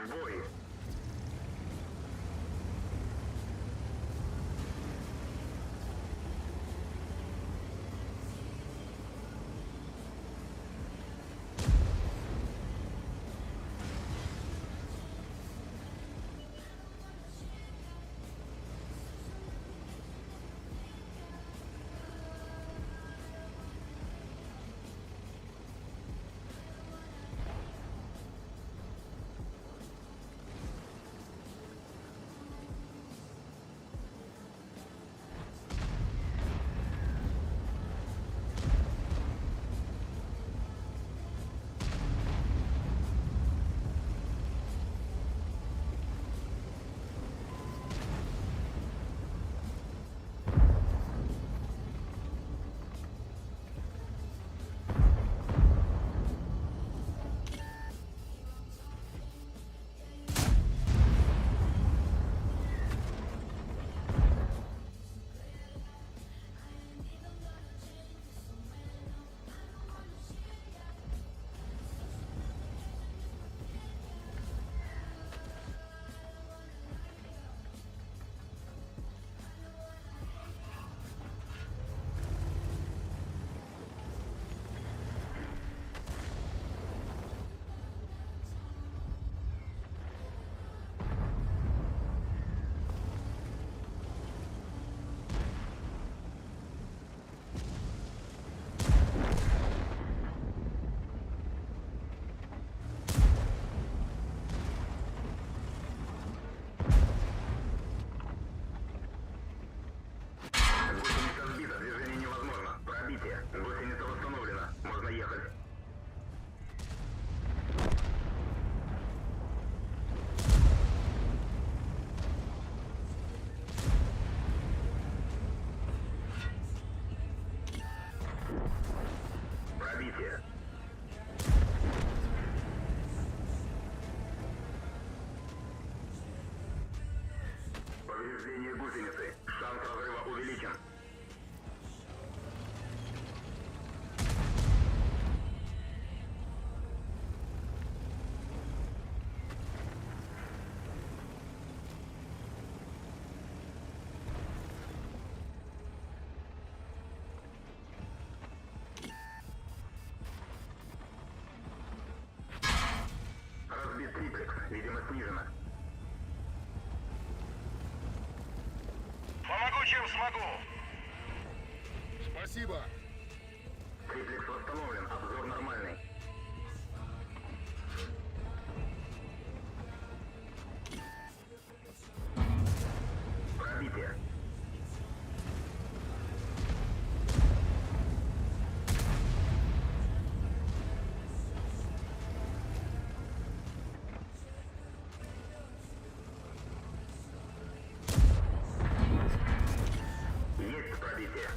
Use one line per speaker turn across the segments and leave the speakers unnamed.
бой! Гусеница восстановлена. Можно ехать. Пробитие. Повреждение гусеницы. Шанс разрыва увеличен. Разбит триплекс, видимо, снижено.
Помогу, чем смогу.
Спасибо.
Триплекс восстановлен, обзор нормальный. Пробитие. Есть пробитие.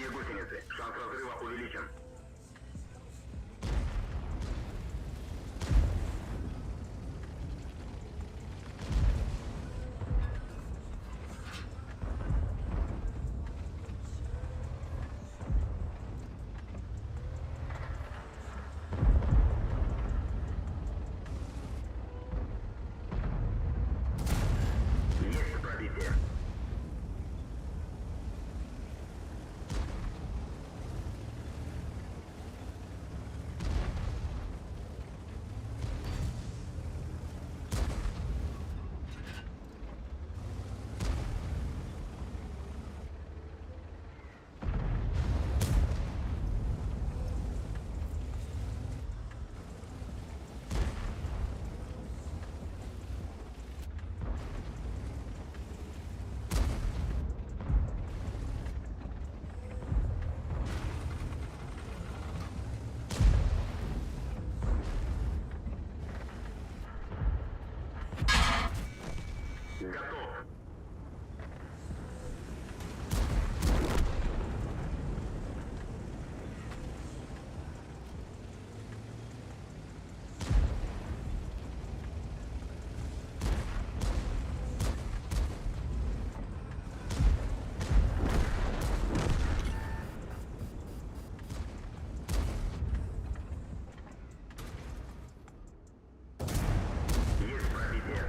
Повреждение гусеницы. Шанс разрыва увеличен. Есть пробитие. Готов. Есть пробитие.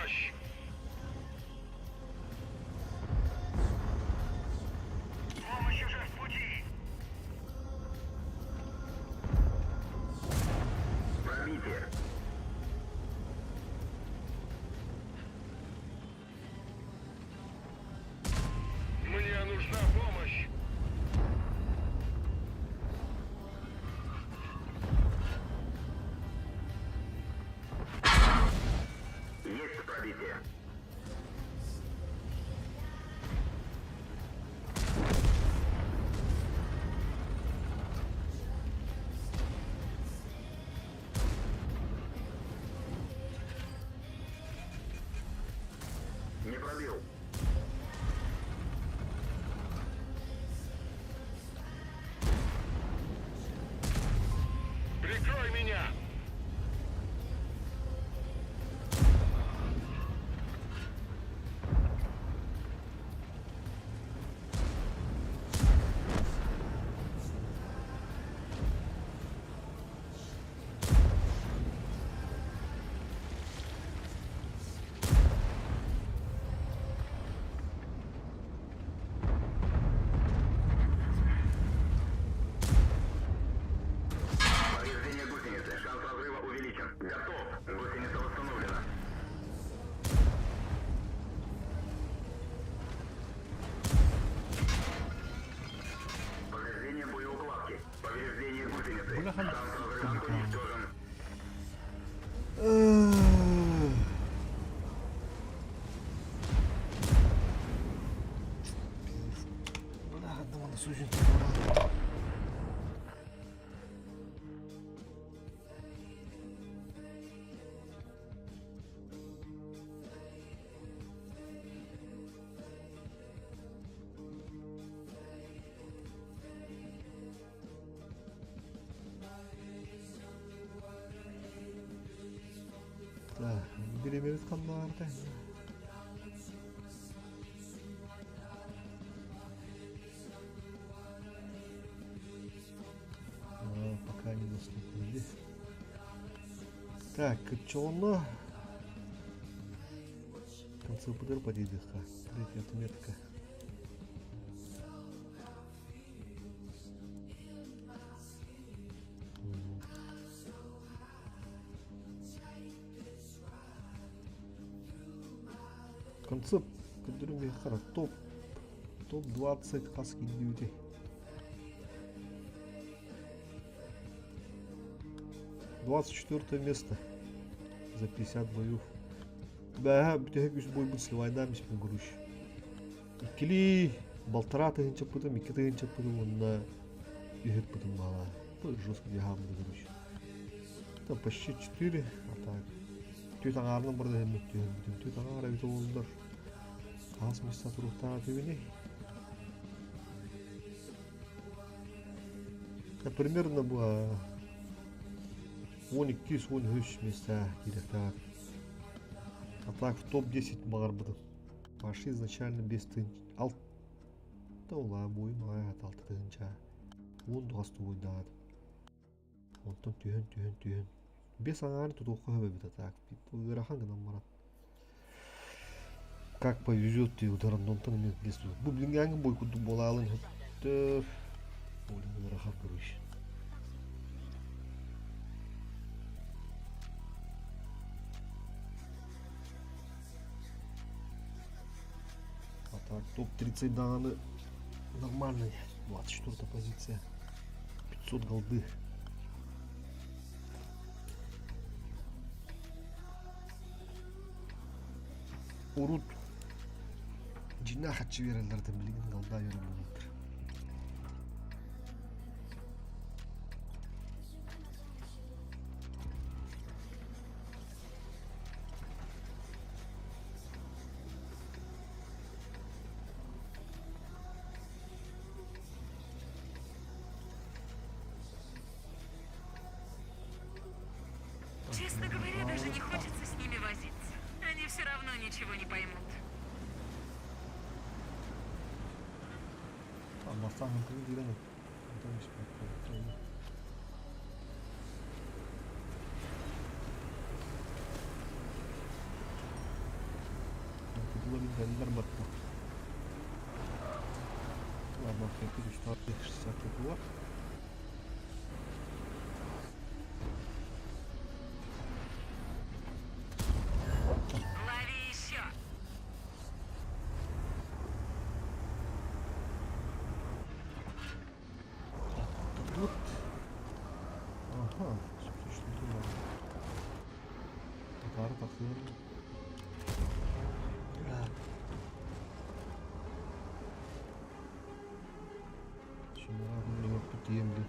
помощь! Помощь уже в пути!
Пробитие.
Мне нужна помощь!
Есть пробитие. Не пробил.
Прикрой меня!
Повреждение гусеницы. Шанс разрыва увеличен. Готов. Гусеница восстановлена. Повреждение боеукладки. Повреждение гусеницы.
Бляха.
Шанс разрыва уничтожен.
Бляха, да сужен. Так, беремemiz kanlarda. Пока не доступны. Так, копчено. Конце ПДР подойдет. Третья отметка. Концепт, который хорошо топ 20 хаски дьюти. $24 место за 50 боев. Да, битеге güç boy bu сливайдамыз мен груш. Кили балтара тыгынча пытым, iki тыгынча пытым, онна үйет пытым бала. Бұл жестко дегамды груш. Это почти 4, а так. Түйт аңарының бірді әмет түйен бітім. Түйт аңар әбіті олдар. Қас места тұруқтаға түйіне. Примерно было 12-13 места керектаға. А так в топ-10 бағар бұды. Паши изначально без тын. Алт. Ола бойым ағайғат алты тыгынча. 10 дұғасты ойдағады. Онтан түйен. Без аңары тут уходит это так. Рахан нам марат. Как повезет ты ударом нонтан имеет лесу. Бублинганг бой куду болалын. Это более рахан короче. А так топ-30 даны нормальный. 24 позиция. 500 голды. Урут жинақ хатчы берелерден білген қалда берілген отыр.
Честно говоря, даже не хочется с ними возиться. Они все равно ничего не поймут.
Алмастан мүмкін деген. Olabilirler battı. Ладно, какие-то 460 var.
Лови еще.
Тут. Ага, что тут надо. Yukarı bakıyorum. Şunlara bunu yok diyeyim bir.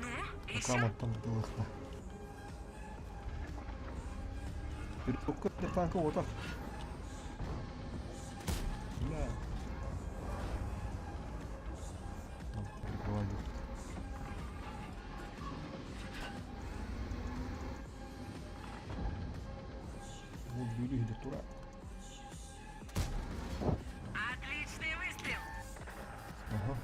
Ну, еще.
Каматтан бутылықта. Bir okka tankı otak. Ya. Проводил. Вот люди идут тура.
Отличный выстрел.
Ага.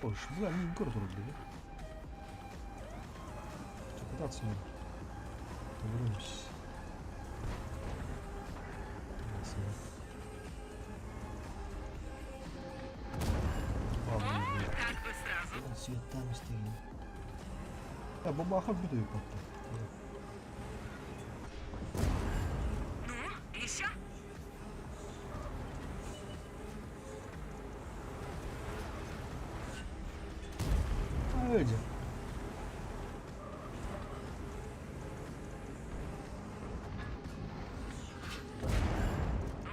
Hoş, güzel bir yukarı doğru gidiyor. Çok da atsın. Vurmuş. Mesela.
О, как бы сразу.
Светом стоит. Ya бабаха bir de yok hatta.
Ну, еще.
Öyle.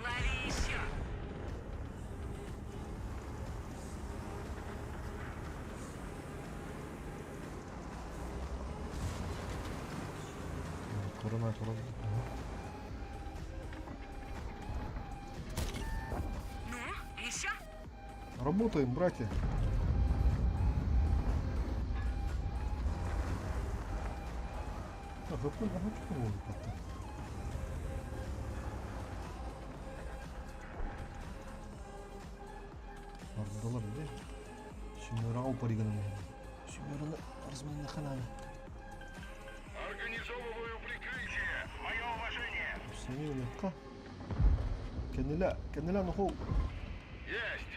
Лови еще.
Korona korona.
Ну, еще.
Работаем, братья. А какой он потом? Ardılar bir de. Şimdi rav parigana mı? Şimdi orada разминка ханана.
Организовываю прикрытие. Мое уважение.
Seni unutka. Kendine nuhu.
Есть.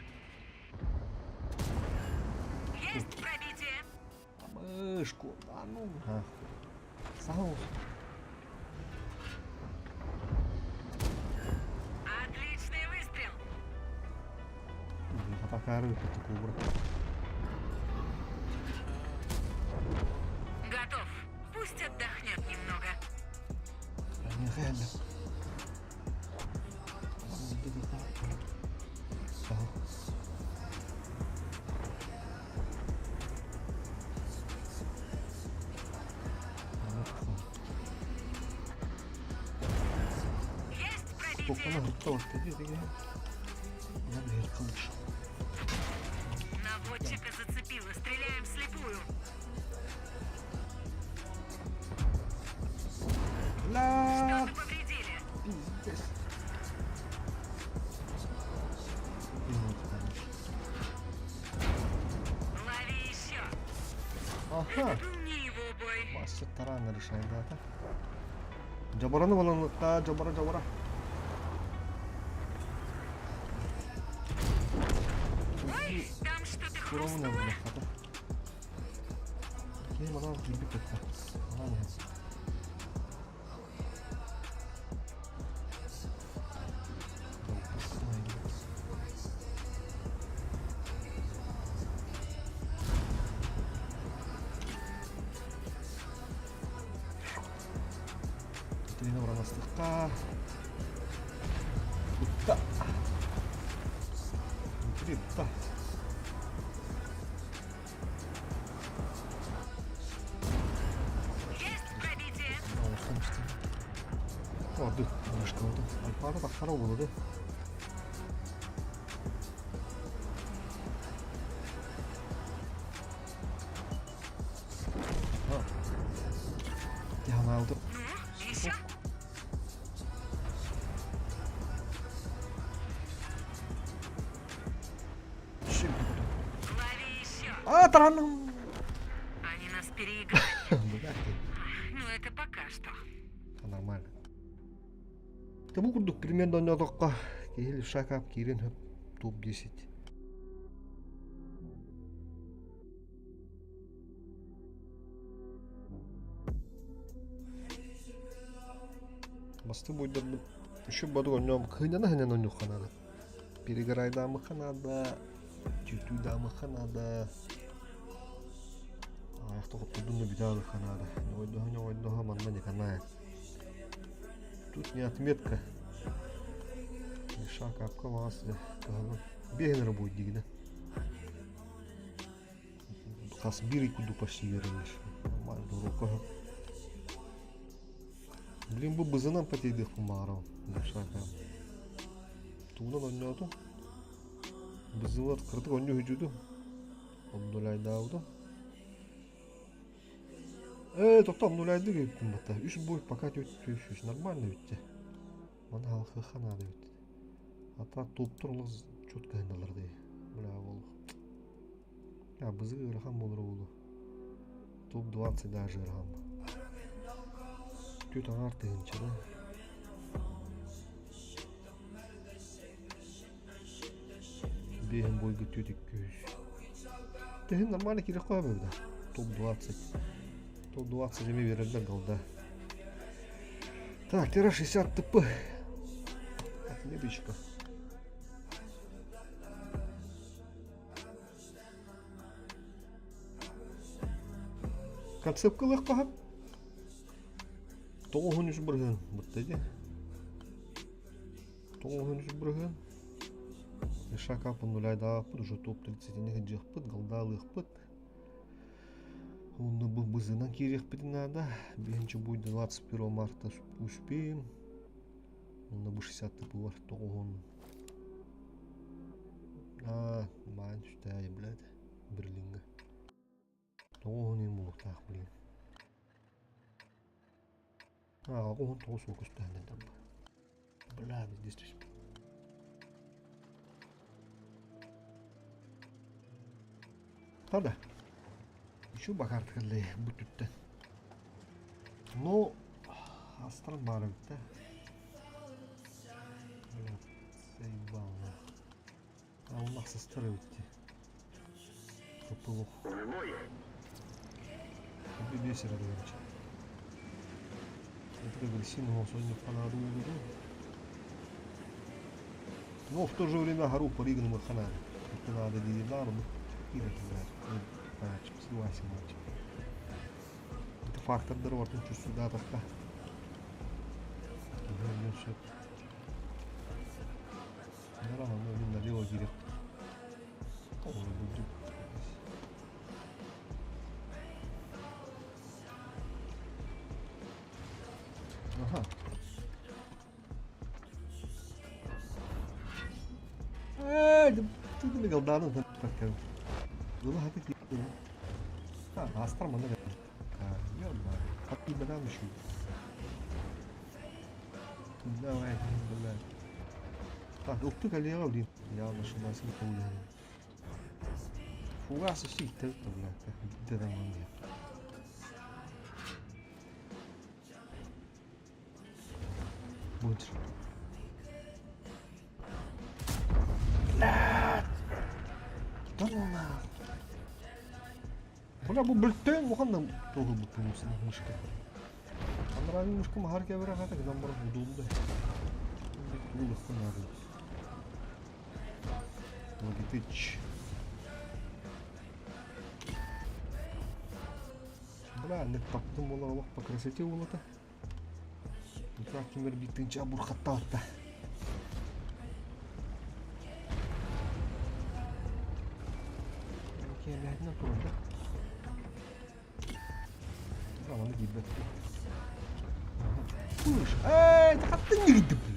Есть пробитие.
Мышку. А ну. Ha. Sağ ol.
Отличный выстрел.
Атакары такого.
Готов. Пусть отдохнет немного.
Не реально. Sağ ol.
Есть пробитие.
Kokona hırtta bak dedi dedi. Ya bir kılıç.
Наводчика зацепило. Стреляем вслепую.
La.
Что-то повредили.
Pizdes.
Лови еще.
Aha.
Это был не его бой.
Masih tarana решает дата. Жабараны баланыкка, жабара.
Ой, там что-то
Kuramı ne
хрустнуло.
bu hadi. Kim bana gibi kötü. Hani. Ini orang masukka. Utta. Utta.
Есть пробитие.
Oldu. Başka oldu. Alpada bak kara oldu.
Ну, еще? Лови еще.
А, тараном!
Они нас переиграли.
Блядь ты.
Ну, это пока что.
Нормально. Табу курдук примерно ойнодокко кейл шакап кирен хөп топ 10. Басты бойда еще баду ойном хыняна ойнук ханада. Переграйдамы ханада, тютюдамы ханада. Аяқта қоптырдың битағы ханада. Ойдоға манна не каная. Тут не отметка. Шаг капка васы. Бегенер будет дигда. Хас бири куду почти вернешь. Нормально рукой. Блин, бы бызынан потейдих помарал. Шага. Туна на нету. Бызыват кырдык он не хучуду. Обдулай дауду. Тоқтам нулайды кеттім бата. Үш бой пока төшіш. Нормально өтті. Мана халқы қанады өтті. Ата топ тұрыңыз чөткі айналарды. Бля ол. Я бізі ұрған болыр олы. Топ 20 даже ұрған. Төт аңар тегінші да. Бейін бойғы төтік көз. Тегін нормально керек қой бөйді. Топ 20. Топ 20 жеме берілді қалда. Так, тираж 60 ТП. Отметочка. Концепткалык қағып. 913 бірген. Бұттайды. 913 бірген. Шака пұндылайды апыд. Уже топ 30-ні жықпыд. Қалдалық пыд. Онда бұл бызынан керек бітін ада. Бенчі бойды 21 марта успеем. Онда бұл 60 типі бар. 9. Майн үстәй, блядь. Бірлінгі. 9 ең болық тақ, блин. 9 соқ үстәйінен там. Бля, біз дестіш. Тада. Еще бахартықылы бұтүтті. Но, астырын бары бітті. Сейбална. Аллах сыстыры бітті. Қыпылық. Көпі бесір әдігенші. Это как сильно сегодня понадобится. Но в то же время гору по ригному ханаре. Это надо делить на руку. И это согласен, мальчик. Это фактор дорог, ну что сюда так-то. Нормально, ну на дело директ. Ага. Ты не голдану, да, так. Dulu hati gitu. Astar mana kan? Ya udah. Hati benar mesti. Nah, benar. Doktor kali ya udah. Ya masih kuliah. Fugas sih itu benar. Tidak mana. Bocor. Tolonglah. Бля, бұл бүлттен оған тоғы бүлттен өсін мұшқа. Андырағын мұшқа мағар кәбірі қата кідан бұрын ұдылды. Бұл ұққан ады. Логитыч. Бля, не таптым ола олақ па красоте олата. Мұтрақ кемер биттінші абур қатта атта. Кемеріне тұрында. Aman gibi. Push. Taktın girdi bu.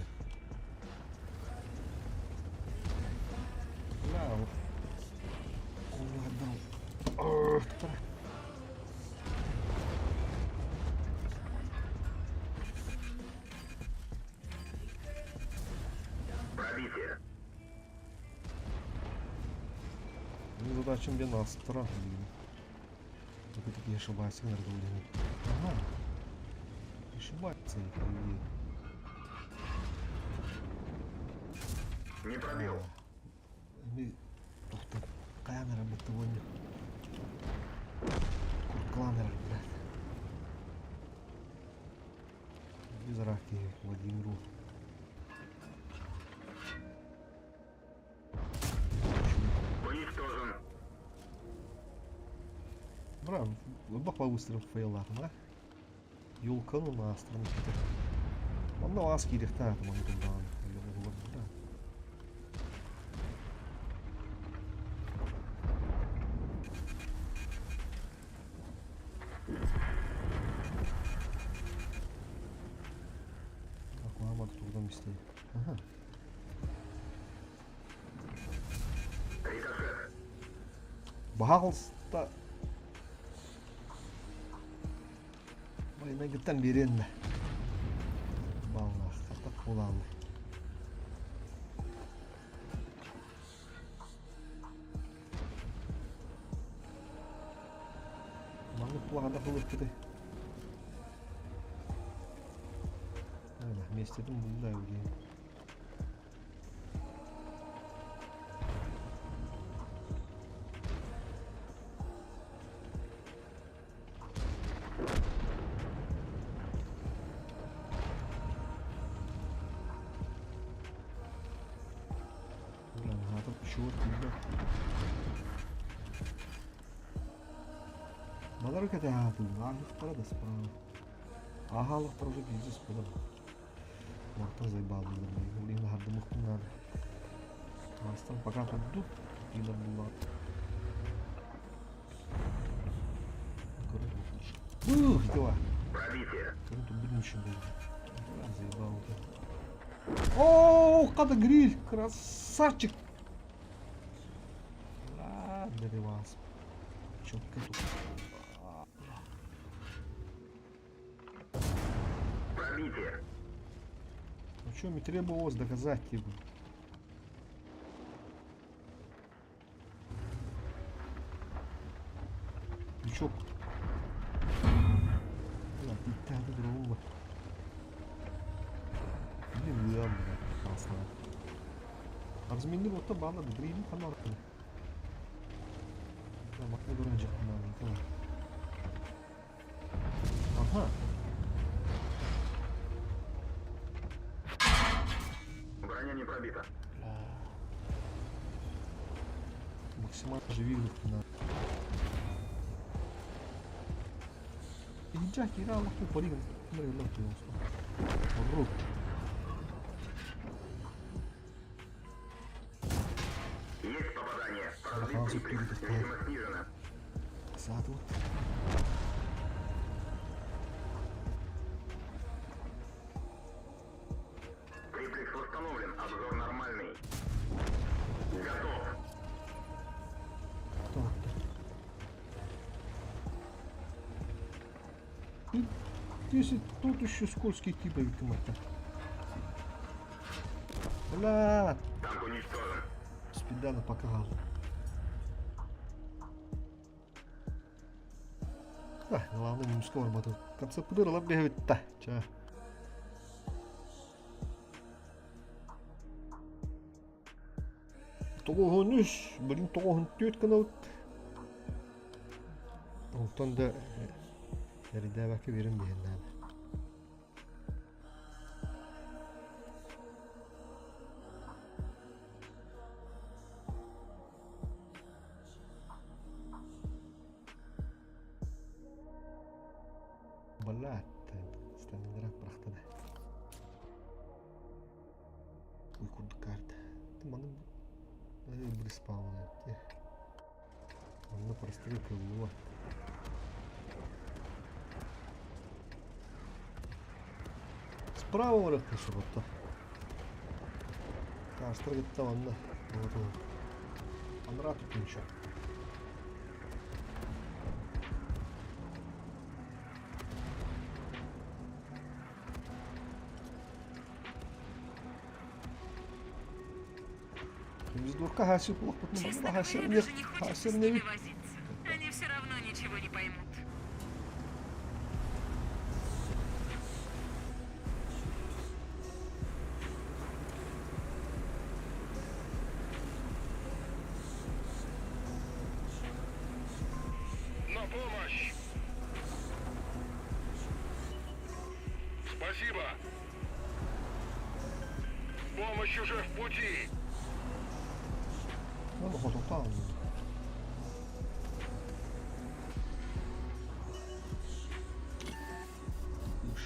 Bravo. Allah'ım. Tutar. задачам ben astıra. Таки ошибается, наверное, ага. Ошибается.
Не пробил.
Ух ты, камера будто вон. Курткламер, блядь. Без раки Владимиру.
Уничтожен.
Бра, бахва выстрел в фейлах, да? Юлкану на сторону кита. Он на ласки рехтает, он туда. Акуамат туда месте. Ага.
Рикошет.
Bağılsta Bayına gitten birinde Vallahi katak bulandı. Manlık kulağında kılıp gitti. Öyle mesledim bunu da öyleyim. Чего ты? Мадарка да, ты нахуй да справа. Ага, лахтар уже бизнес подал. Мартан заебал меня, улин харды мухтун надо. Марстан пока поддут, и на булат. Ух, дела.
Пробитие.
Круто, блин, еще был. Заебал ты. О, када гриль, красавчик. Для вас. Четко тут.
Пробитие.
Ну что, мне требовалось доказать типа. Крючок. Да, ты так грубо. Блин, да, блядь, классно. Разминировал-то банда, гриль, фонарь. Makna görecek bunlar. Tamam. Aha.
Броня не пробита.
Максимально живых на. Инжа кира Allah bu parayı nereye yapıyorsun? Mabruк.
Есть попадание.
Ага,
Пробит
все
триплекс.
перед
Видимо, снижено.
Сад вот.
Триплекс восстановлен. Обзор нормальный. Готов.
Так. И 10 тут еще скользкий типа виктимата. Бля,
Танк уничтожен.
спидана покарал. Главное не скоро тут. Конце пудырла бегает-то. Ча. Тоғын үш, бірін тоғын төт қана өт. Оқтан да әріде бәкі берім бейінләді. Блядь, стаминрак бырақты да. Ой, күрді карты. Ты маңын бір спауын әйтті. Маңына прострелка было. Справа варықты шұрытты. Таштыр кетті маңына. Анра тұтыншы. Biz de orka hasil kulak tutma.
Честно
Bana
говоря,
hasil ne?
даже не хочется
Hasil
с
ne?
ними возиться. Они все равно ничего не поймут.
На помощь! Спасибо! Помощь уже в пути!
Надо хото там. Уж.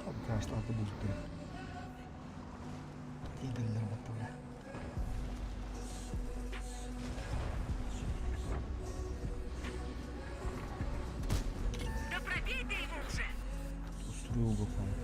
Arkadaşlar da bulduk. Giderler bakalım.
Да пробей ты его уже!
Устроил bakalım.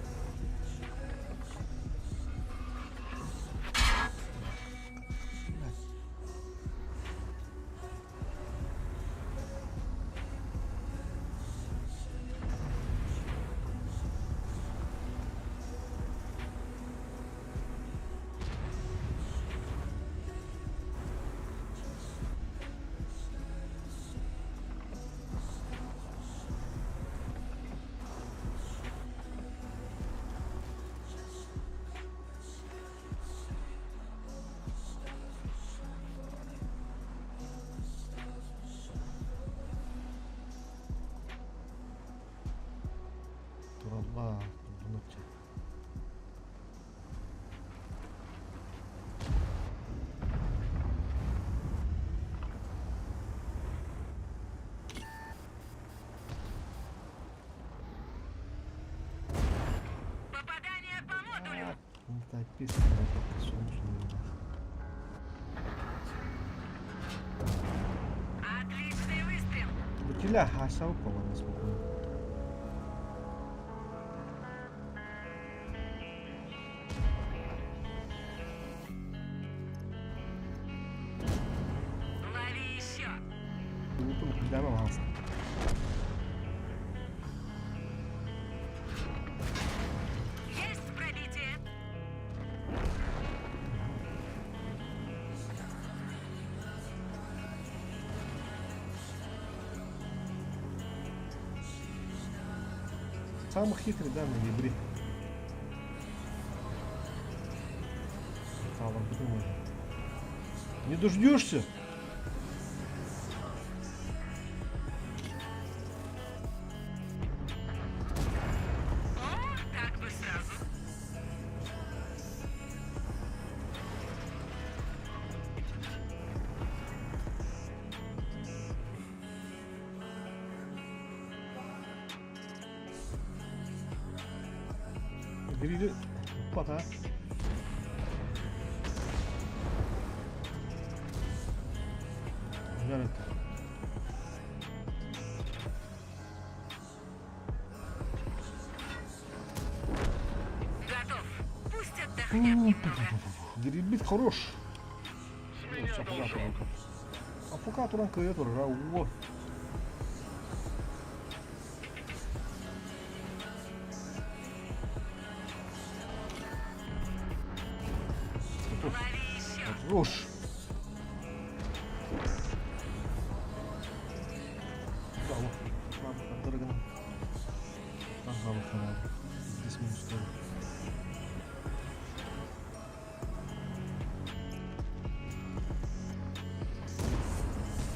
Durallah. Bunu yapacak.
Попадание по модулю!
Ну, так писано, как солнечный.
Отличный выстрел!
Бутиля хасал полона спокойно.
Лови еще!
Bunu bilemem aslında.
Есть пробитие!
Самый хитрый, да, на ноябре. Талом, подумай. Не дождешься?
О, так бы сразу!
Biriyle pat ha. Güzel et.
Готов! Пусть отдохнет немного.
Грибит хорош.
С меня должок!
Афукатуран кıyıyor oraya. Oo.
Лови еще!
Хорош. Bravo. Bravo. Kaptırgın. Bravo falan. İsmi üstü.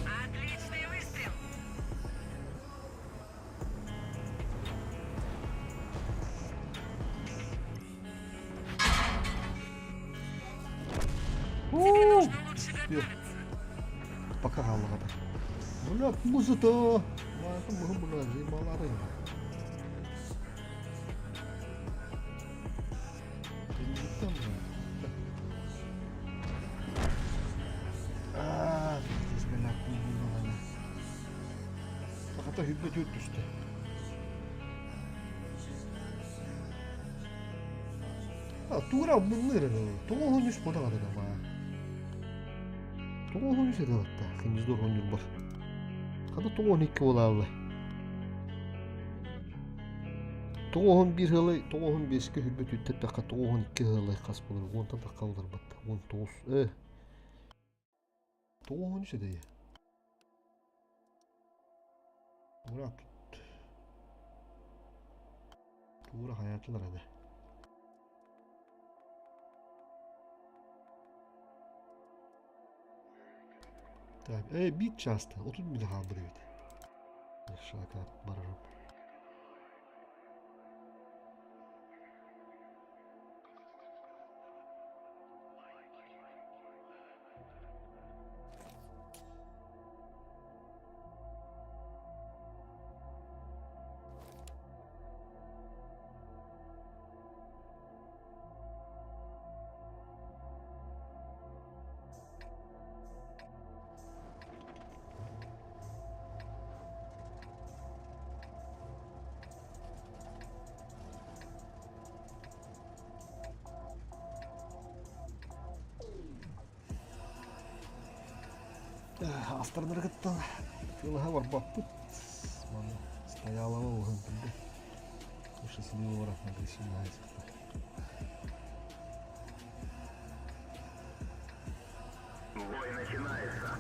Отличный выстрел! Тебе нужно лучше готовиться.
Пока Allah'a. Bulat muzu da. Bakın bunu buna zimaları. Ата hübbet öt düştü. Ha, tuğra bunları. Toğun üst boda kadar ama. Toğun üst edip hatta. Kimizde orhan yıl var. Kada toğun iki olalım. Toğun bir hılı, toğun beşke hübbet öttet baka toğun iki hılı kas bulur. Ondan da kaldır batta. On toğuz. Toğun üst edeyim. Tuğra tut. Tuğra hayatlılar hadi. Tabii. Bir çasta. 30 bin daha buraya. Şaka bararım. Астардар кыттан тылыха бар баппыт. Мана стояла болгон тилде. Ошо слива барат на гришина.
Бой начинается.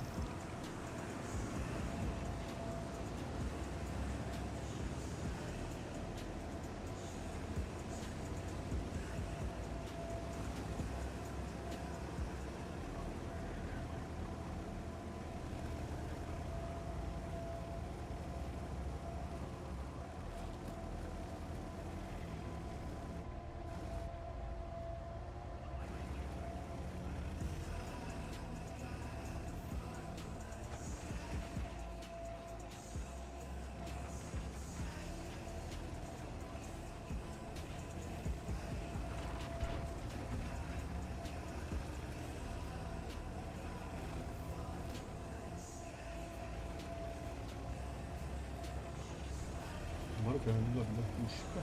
Марка, не надо пушка.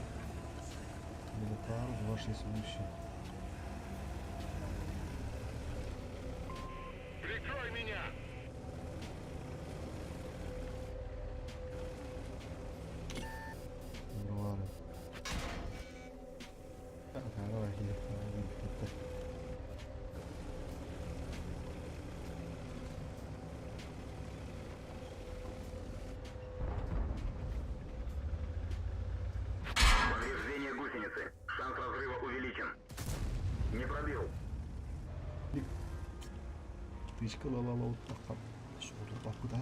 Милитар, ваши следующие.
Прикрой меня!
Нормально. Так, давай, я
Повреждение гусеницы. Шанс разрыва увеличен. Не пробил.
Птичка лалала вот так. Что тут куда?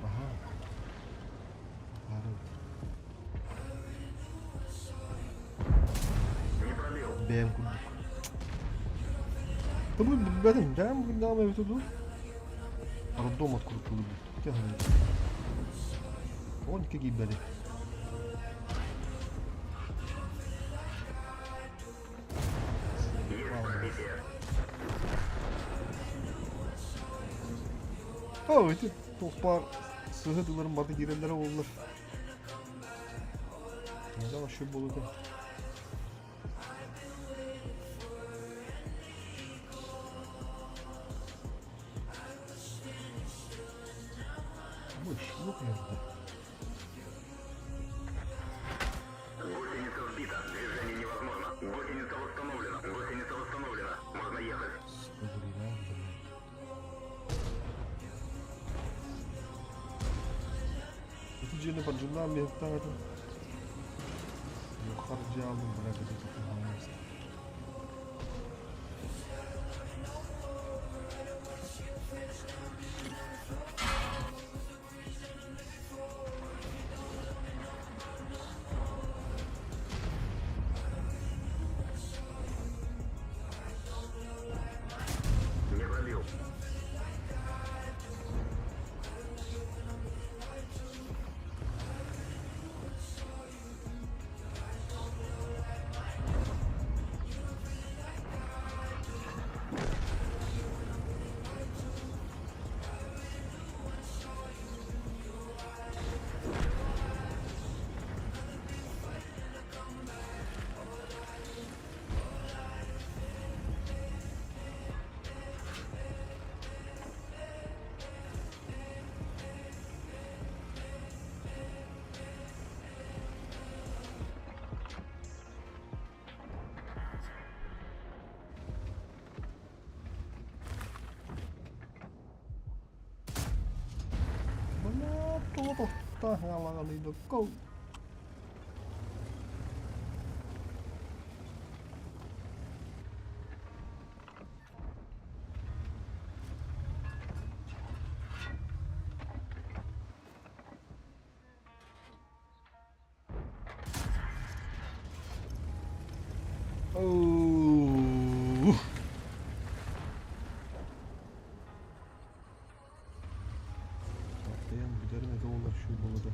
Ага.
Не пробил.
Бэм курдук. Да мы бэм, да, мы дамы это тут. Роддом открутили. Тягали. Вон какие бэли.
Есть пробитие.
Aa evet, toplar sığırdıların batı girenlere olurlar. Ne zaman şu buludu? Bu iş yok yerde.
Гусеница сбита. Движение невозможно. Гусеница восстановлена. Гусеница восстановлена. Можно ехать.
Sıkıntı ya. Neticeyle bacımdan bir hafta aradım. Yukarıcı aldım bırakacak.
Не пробил.
Totta, jalkaliidokko. Oh. Atlayan giderim de olur şu bulada.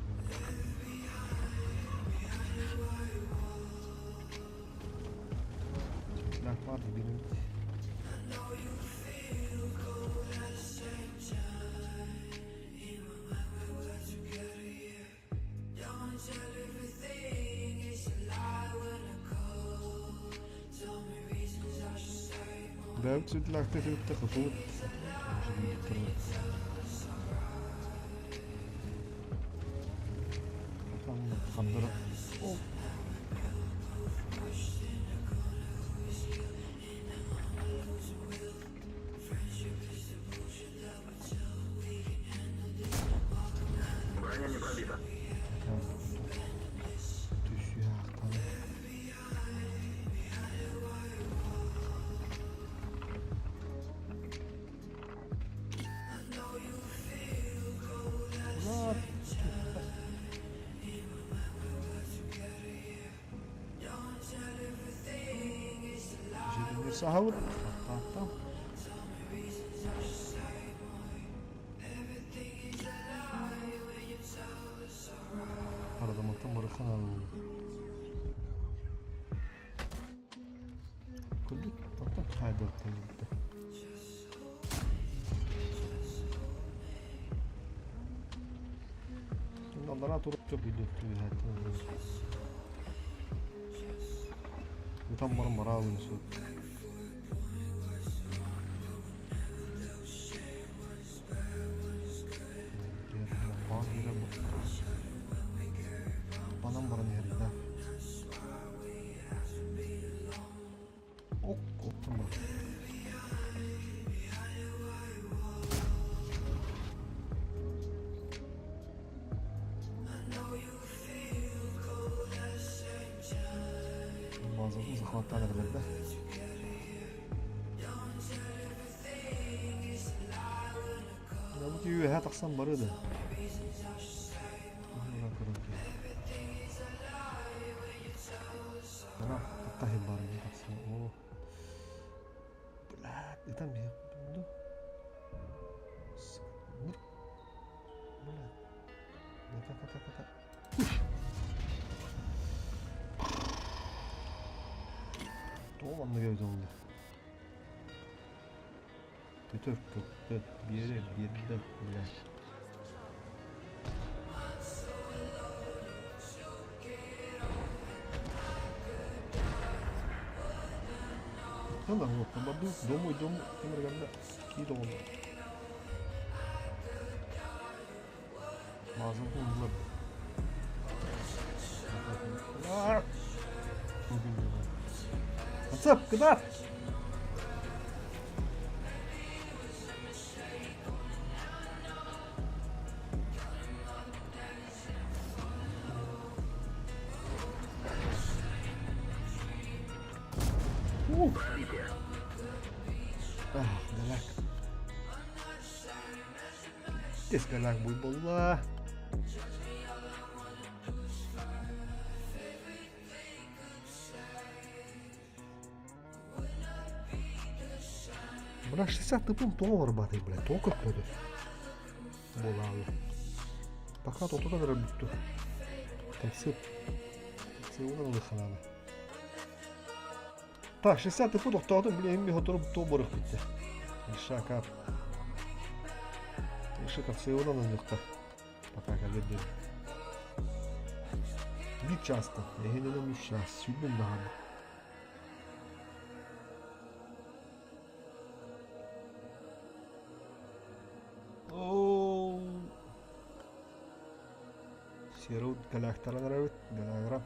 Silah vardı benim. Belki silah tekrar takıp Kandıra. Oh.
Броня не пробита.
Düşüyor. Tamam. Ulan. Jadi sahur. Tamam. Arada matan bırakın alalım. Kıldık. Tamam. Haydi bakalım. Onlara oturup çok iyi döktü. Bu tam bana marağın su. Bana marağın yerinde. Ok, tamam. Bazı zıhlatlar nerede? Ya bu gibi her taksan barıdı. Bana tahim barı bir taksan. Oh. Belat, itu dia. Itu. Belat. Kata. Doğum da gözü oldu. Kötü bir yere bile. Tamam mı? Tamam dur. Domu. Kimler geldi? İyi de oldu. Mağazam buldular. What's up? Good up. Galak. Tes galak bulbullah. Бля, 60 пункт работает, бля, только ходит. Болалы. Пока то туда работаю. Такси ona da xalala. Ta 60 пункт тоқтадым, бля, эми отырып тобырық бітті. Шакап. Шакап сеуна на нюхта. Пока каледем. Bir часто. Ehine 3 час. Sürdüm daha. Сирот галакталар галаграм.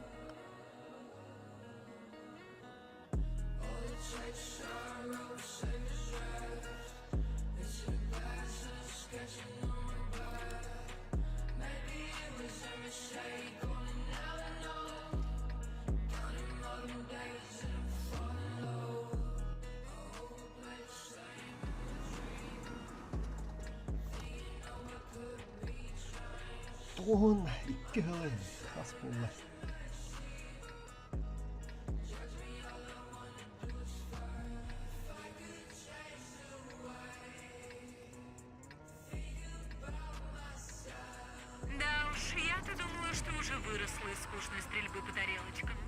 Son 2 hılı. Hasbullah.
Да уж, я-то думала, что уже выросла из скучной стрельбы по тарелочкам.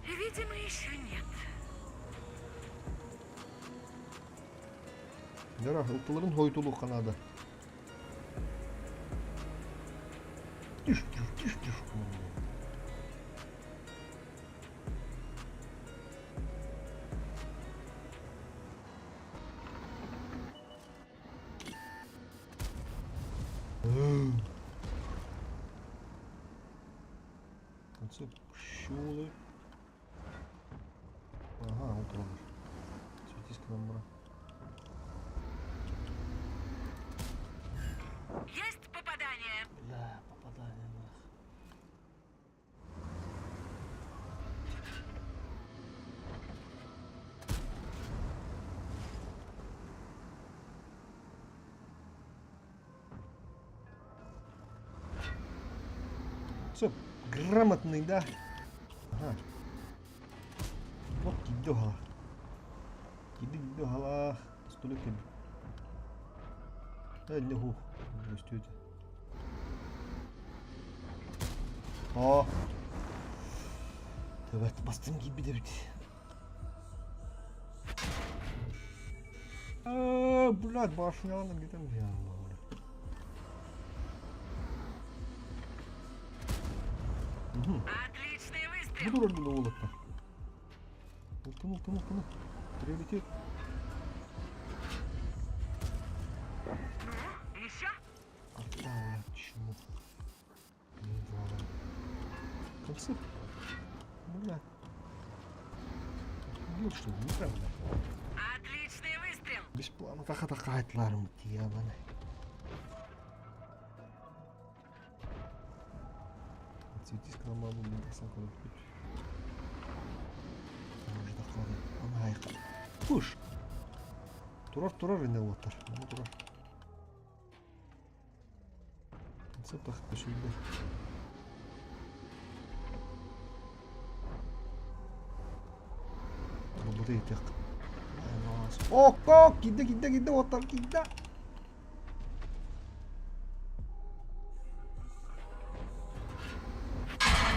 Видимо, еще нет.
Yara ıltıların hoytulu kanadı. Düş. Це щули. Ага, утробиш. Світіська номера.
Есть попадание!
Бля, попадание нах. Все, грамотный, да? Ага. Вот gidiyor. Gidiyor hala. Stoluk gibi. Ne hu? Gösteriyor. Aa. Evet, bastım gibi de bitti. Блядь, башня где-то я.
Отличный выстрел!
Буду роль улыбка. Утонул. Прилетит.
Ну, еще?
А да, почему? Не знаю. Концерт. Бля. Ну что, неправда.
Отличный выстрел!
Бесплатно тахатахайтларым ябаны. Цветись к нам маму, не так колып күт. Может тахлады. Ана айка. Пуш. Турар ине отыр. Ана турар. Концерт тахып көшілді. Burada yetek. Ok, gide otar gide.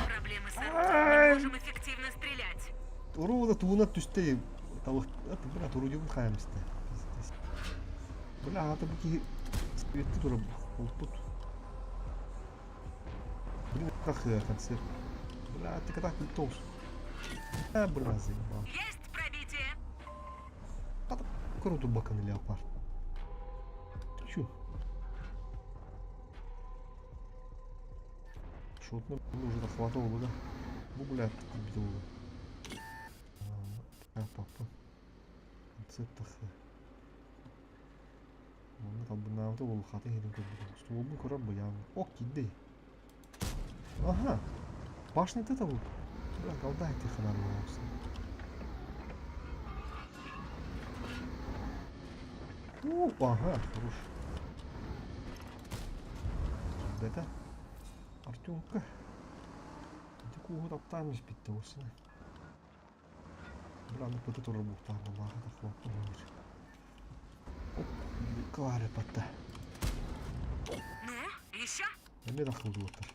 Проблемы с оружием. Не можем эффективно стрелять.
Уруда туына түсте тавык. Это бля турудюн хаямсты. Бля, ата буки спиретти тура болпут. Блин, как концерт. Бля, ты когда ты толс. Бля, заебал.
Есть пробитие!
Круто бакан леопард. Чу. Шутно уже захватывал бы, да? Ну, блядь, убил бы. Папа. Концерт Оны табынауды ол хаты херін көрді. Столбын көріп бұяны. О, киді. Ага. Башный ты-то был. Бля, голдай ты ханарный олсын. Ага, хорош. Это Артемка. Такого таптамыз битті осыны. Бля, пыты тұры бұқтарына бағада қуапты өмір. Оп, калары патта.
Ну, еще?
Әме дақылды отыр.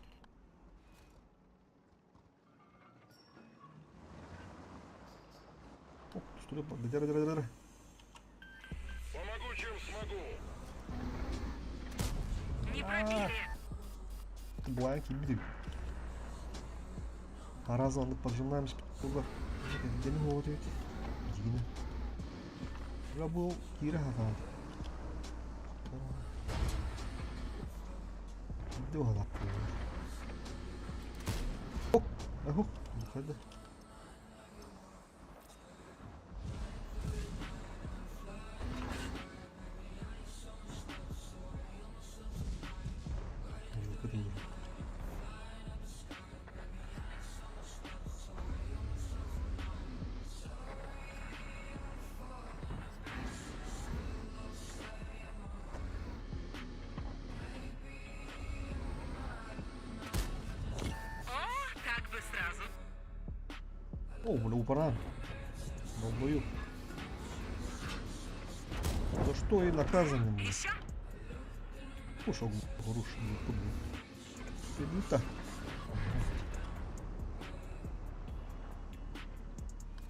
Оп, түстілі барды, дәрі.
Помогу, чем смогу.
Не пробили!
Бланки бідіп. Аразанды поджимаемыз бұлдар. Дені оғыт өйті. Дегені. Бля, бұл кері хатады. Gitti o kadar. Hop. Hop. Hadi. О, бля, упоран. Долбою. За что и наказаны, бля.
Еще?
Пушок грушный футбол. Иду-то.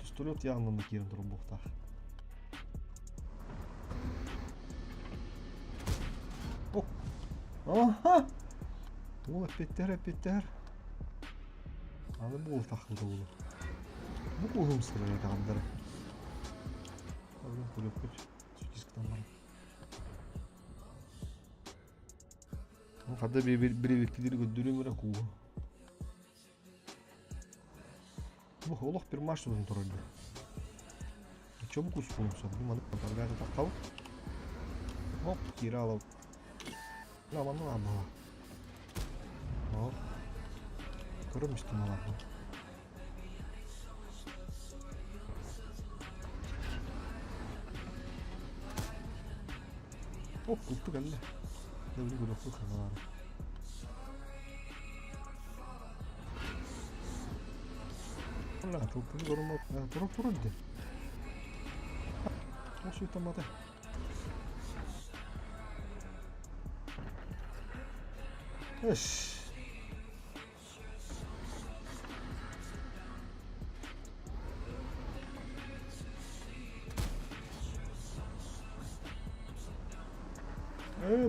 Пистолет явно накинут в рубухтах. О! Ага! Ола петтер. Аны бұл тақылды олы. Бұл ұғым сыры тағандары. Алдын көлеп көт. Сүтескітен бара. Қада бір-бір көддірі мөрі қуы. Бұл олық бір маш тұзын тұрады. Чөбі күс қуын соң. Бұл маны қантарғағы таққау. Оп, кері алау. Ламаны абала. Оп. Көрім үстім алады. Оп, ұлты кәлі. Дәулі көріқті қағалары. Ола, тұлтығы көрім тұрып. Осы үйтамады. Эш.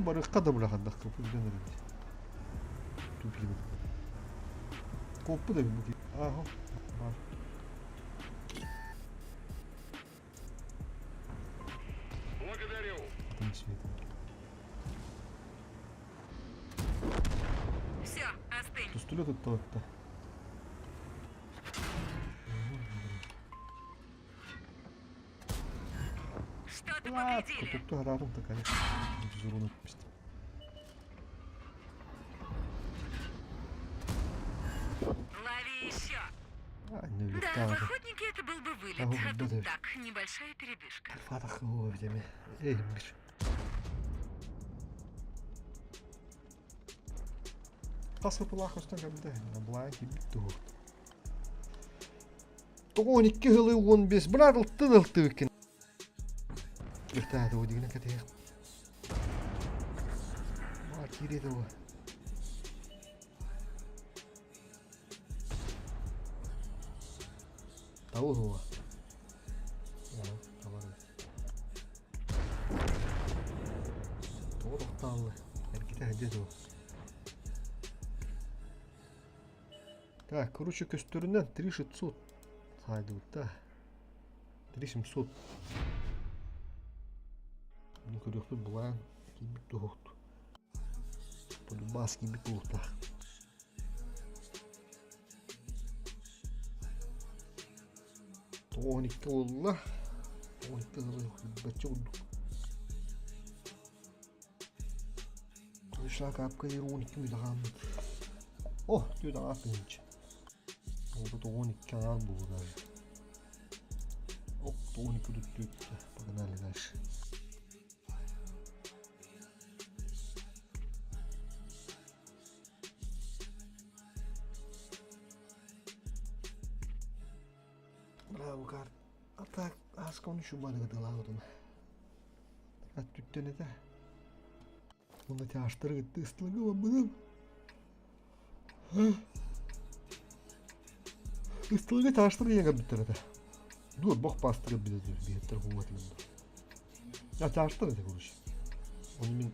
Барыққа да бұлақ андақ көпі үлген өреді. Тупиді. Көпі да бүлі. Ағы. Бар.
Благодарю.
Там светом.
Все, остынь.
Пистолет это.
Что-то
Ладно,
повредили.
тут гарантом-то, конечно, зурунок пист.
Лови еще.
Не
Да,
улетал.
в охотнике это был бы вылет,
Ага,
а тут
да-да.
так, небольшая передышка.
Фатах овдями. Эй, биш. Тасы пылақыстан кәмді, бұлай кебітті ол. 12 ғылы 15, бұлар ұлтты өкен. Үртәді о дегені кәтеғ. Ма кереді о. Тауыз о. Табар өз. Тоғыр ұқталы. Әркеті әдет о. Так, короче, көстөрүнөн 3600 сайды вот, да. 3700. Bunu көрөкпү булан кийбик токту. Бұл бас кийбик болта. Тоник олла. Тоник бачоду. Тушла капка ироник милаган. О, түйді атынчы. Orada 12 kanal burada. Hop 12 tuttuk. Bakın arkadaş. Bravo kart. Atak az konuşu bana kadar At tüttene de. Bunu taştır gitti ıslağı var bunun. Истылығы таштыры еңі біттірді. Дур, боқ бастыры біледі, бейттір қуатылымды. Я таштыры де көріш. Оны мен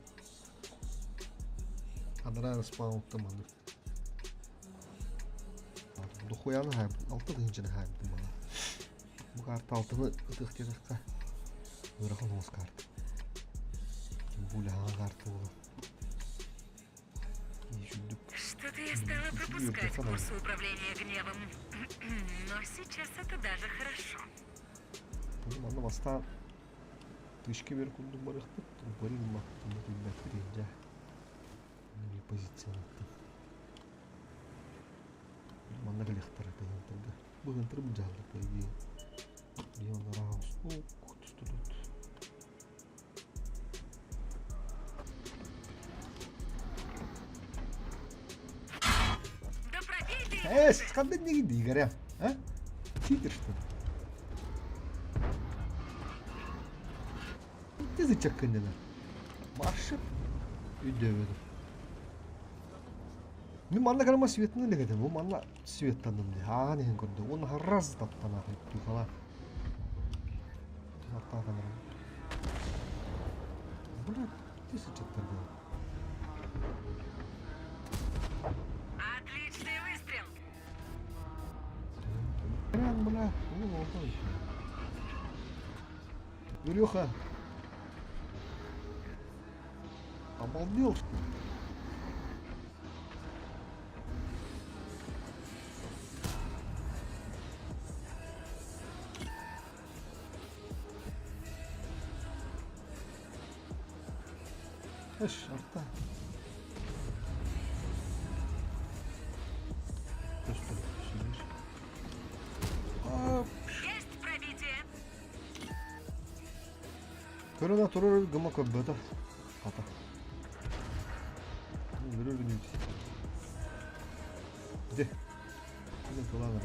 адыраны спаундтым аны. Бұды қояны хайбын, алты дүйінчіні хайбын бана. Бұл карты алтыны ұтық дедіққа. Өріқын оз карты. Бұл аңа карты олы.
Что-то я стала пропускать курсы управления гневом. Но сейчас это даже хорошо.
Бұл маны баста тышке бер күндің барықты. Барин мақтың өтілбәк бірінде. Мені позиционаттың. Маны кәліқтары кәліқтірді. Бұғын тұрып жалды көйге. Леон Раус. О, күтісті дұт. Скандал не иди, Игоря, а? Читер, что ли? Ты зачеканена. Маршып. Үйдебедім. Мен манна карама светini легедім. Ол манна светтандым де. Аған еген көрді. Оны раз таптан ақы. Түйқала. Аттағанырым. Блядь, ты зачеканена.
Отличный выстрел!
Прям, бля. Ну, вот он еще. Илюха. Обалдел, что ли? Арта. Просто сидишь.
Есть пробитие!
Körüne turur gıma köbbede. Ata. Görür günü. Hadi. Hadi kıla ver.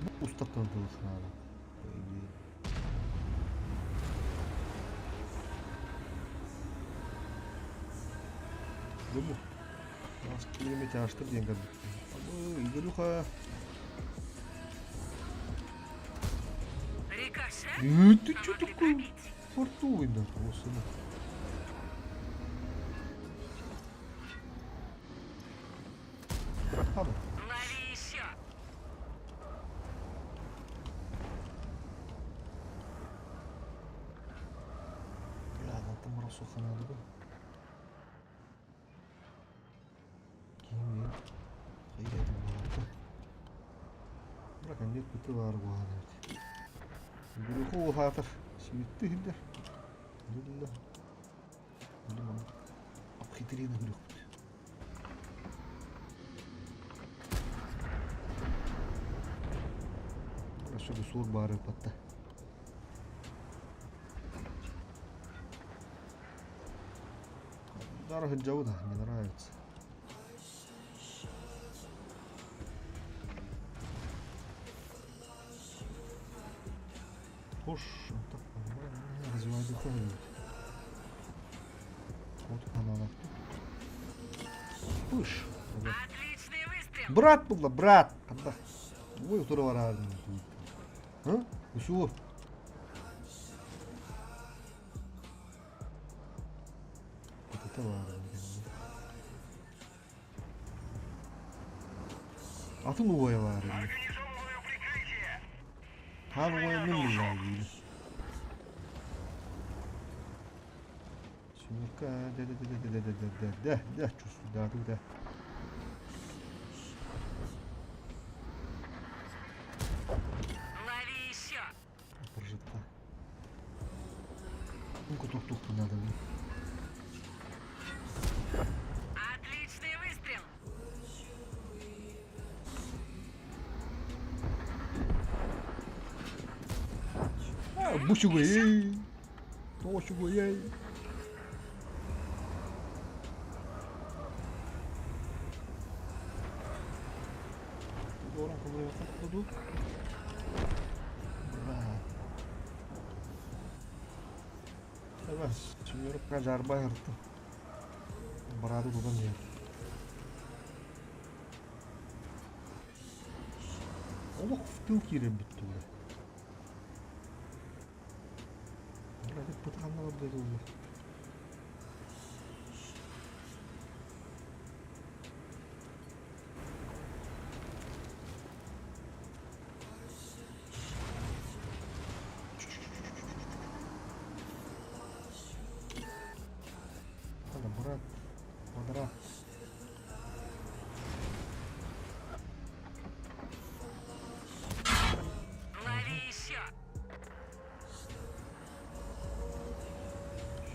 Bu ustaktan tanıtılsın abi. Bu. Нас километр açtır diyen kadar. Ama Игорюха.
Рикошет?
Ты чё
Могли
такой
пробить.
фартовый да, господи. Hadi.
Лови еще!
Ya zaten burası o kanadı bu. Kim ya? Hayır bu. Bırak anne kutu var bu halde. Игорюху хатır. Сүйетті хилдер. Лилла. Лилла. Обхитрина Игорюх. Особо сур бары патта. Дорого джауда, мне нравится. Хош, так нормально, развивай дыхание. Вот канала. Пыш.
Отличный выстрел!
Брат был, брат. Когда? Ой, у второго раза. А? Усё. Вот это ладно. А ты новая ладно.
Организовываю прикрытие.
Та новая не ладно. Сумерка, да, чувствую, да.
Лови еще!
Прожитка. Ну-ка, тук-тук-то надо.
Отличный выстрел!
Бучугу, ей. Точугу, ей. Doğru buraya topladık. Evet, şimdi yoruk jarba yırttı. Baradı buradan yer. Allah fıtık yerim bitti buraya. Burada pıtıkanlar orada oluyor. Брат, квадрат.
Лови еще!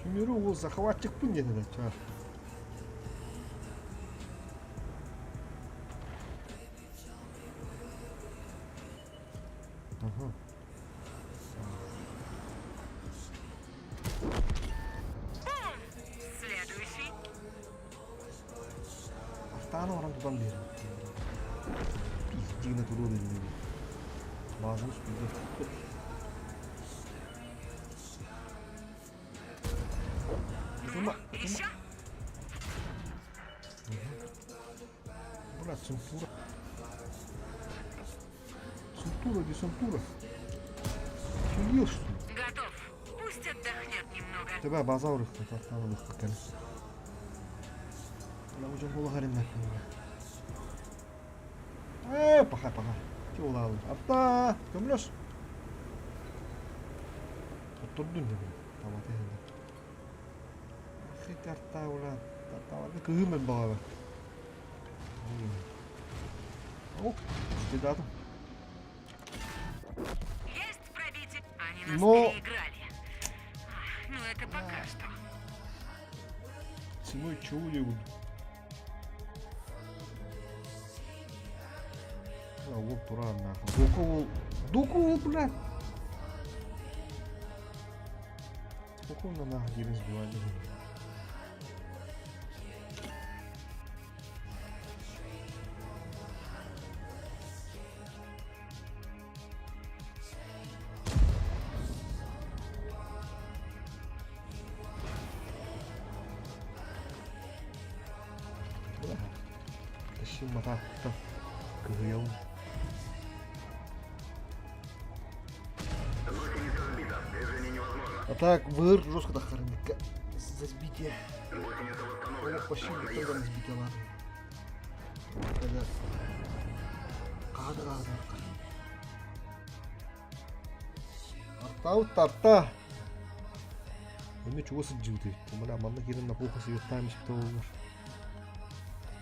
Шумеру ол захватчикпін деді да, чар. Ага.
Следующий!
Sana orang tutan bir. Pijigna turun ini. Bagus juga. Cuma.
Еще?
Брат, центура. Центура, где центура? Офигел, что ли?
Готов. Пусть отдохнет немного.
Тебя базаурых надо выхватить. Она уже была гарина. Пахай. Чего лавы? Атта! Көмлөс. Оттурдун дебе. Таматы хэнде. Хит арта ула. Таматы кыгымен бага. О, стидатым.
Есть пробитие. Они нас
Но-
переиграли. Ну это пока что.
Ценой чего ли буду? А вот тура нахуй. Дуку, блядь. Спокойно нахуй, не разбивай. Тащи мата. Кыгыял.
Гусеница сбита. Движение невозможно.
А так, выр жестко так харника. За сбитие.
Гусеница
Я
восстановлена.
почти
Можно
никогда не
ехать.
сбитие, ладно. Когда... Кадр. Арта. Эми чего сыджуты? Умана манна кирен на пуха себе таймс птоугар.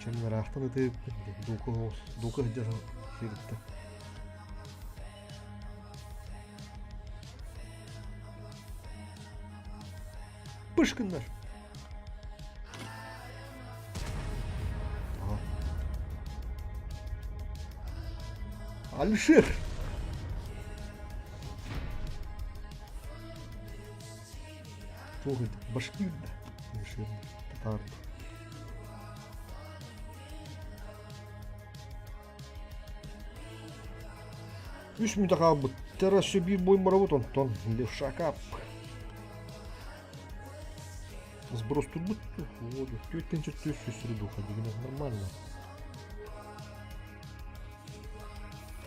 Чем на рахтан это дука где-то хиртта. Пышкандар. Ага. Алишер. Слухай, башкир, да? Алишер. Татар. 3 минут қалды. Террас все бир бойым работа, Антон. Левша кап. Сброс турбут в воду. Тетя всю среду ходили. Нормально.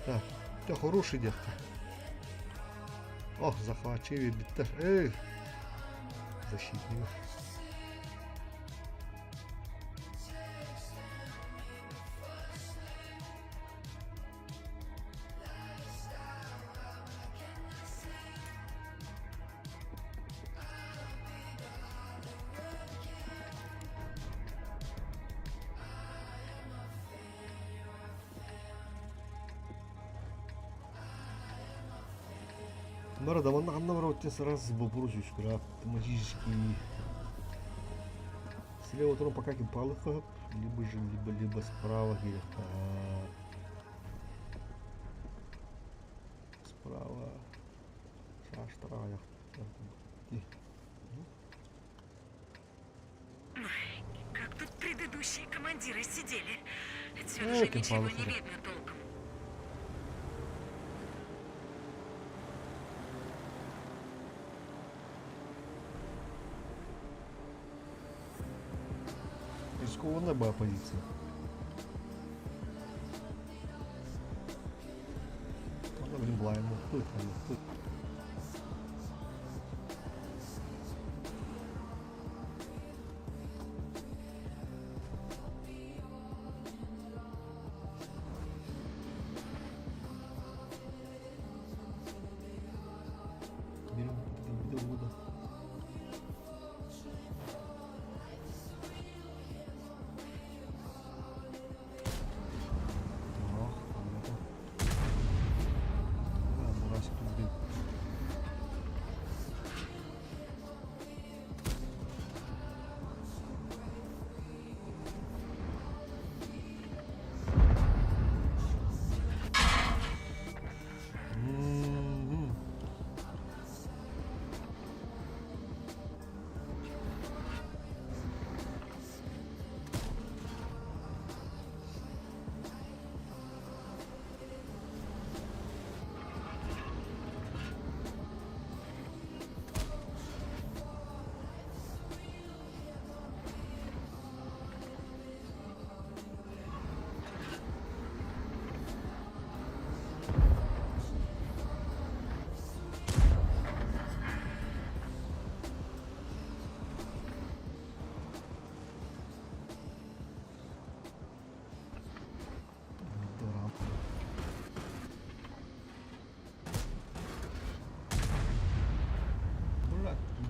Так, у тебя хороший дядька. Ох, захвачивает биттер. Эй! Защитник. Мара давно вот сразу вопрос скраб, автоматически. Слева утром пока кипалых, либо справа где-то. Справа. Шаштара.
Как тут предыдущие командиры сидели. Отсюда же
Кипалых,
ничего не
да.
видно толком.
Рискованная была позиция. Она, блин, была ему. Берем видеовода. Мурасик тут был.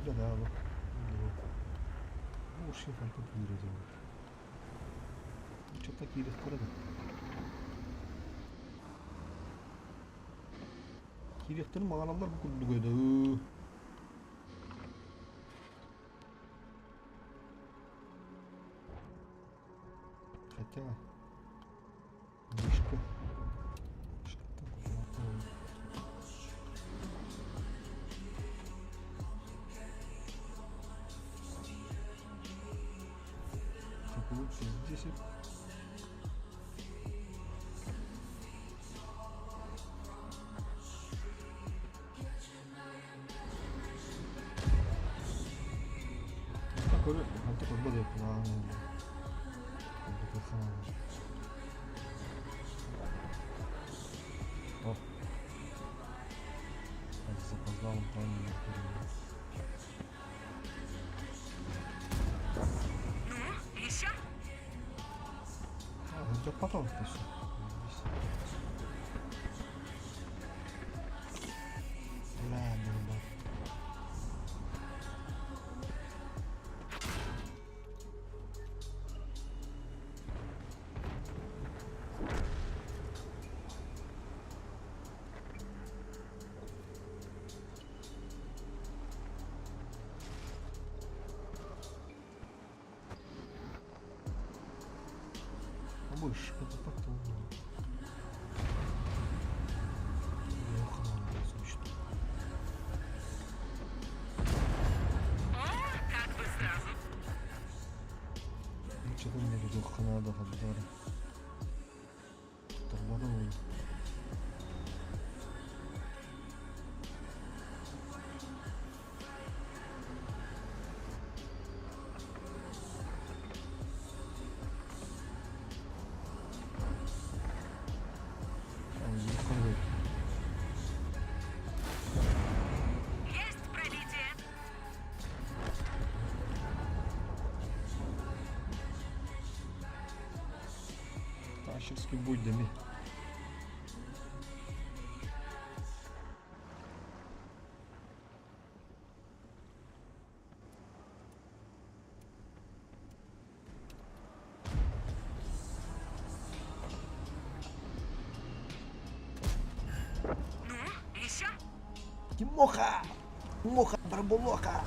розглядало. Ну, шифр тут виразило. Що такі ліхтари? Ліхтар маған алар бүкіл көйді. Хотя... Вышка. Вышка так вот. Как лучше здесь. Такой, он такой будет плавный. О. Запоздал он правильно.
Ну, еще?
А, это потом это все. Бля, дура. Больше это потом. Ох, надо слушать.
О, как бы сразу.
Ну что-то мне видел Ханада Хабдара. Торбанули.
Есть пробитие.
Тащерский буднями.
Ну, еще?
Тимоха! Муха, барбулоха!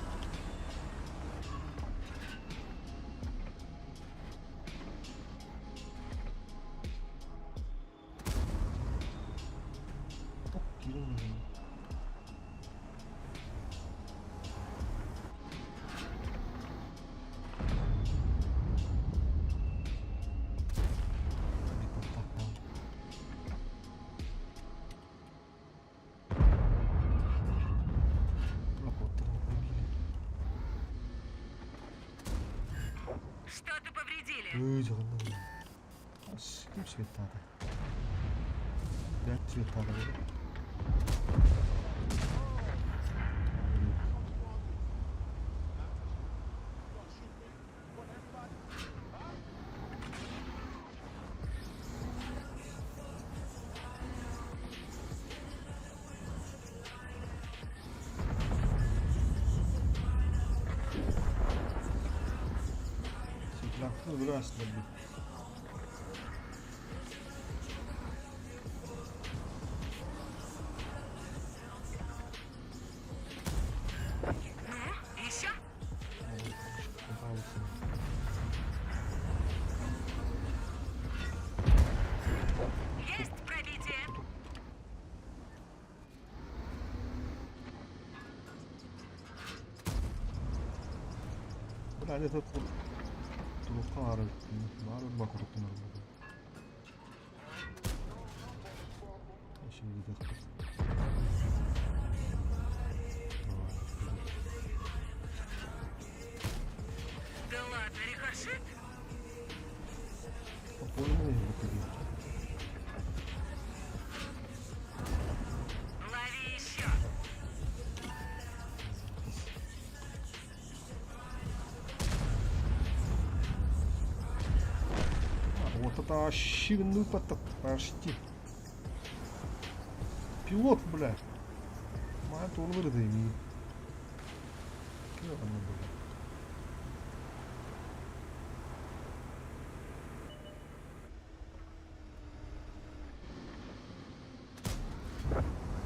Что-то повредили.
Ой, жаным. Kim светада? Пять светада. Ну, раз, блин.
Ну, еще? Есть пробитие.
Бля, этот вот Трухары, надо бакуру нормально. Еще не видят.
Да ладно, рикошет?
По-моему, его перейти.
Лови еще.
Вот это ощивный поток, почти. Пилот, бля. Мать, он вырыдает. Ну, ладно, было.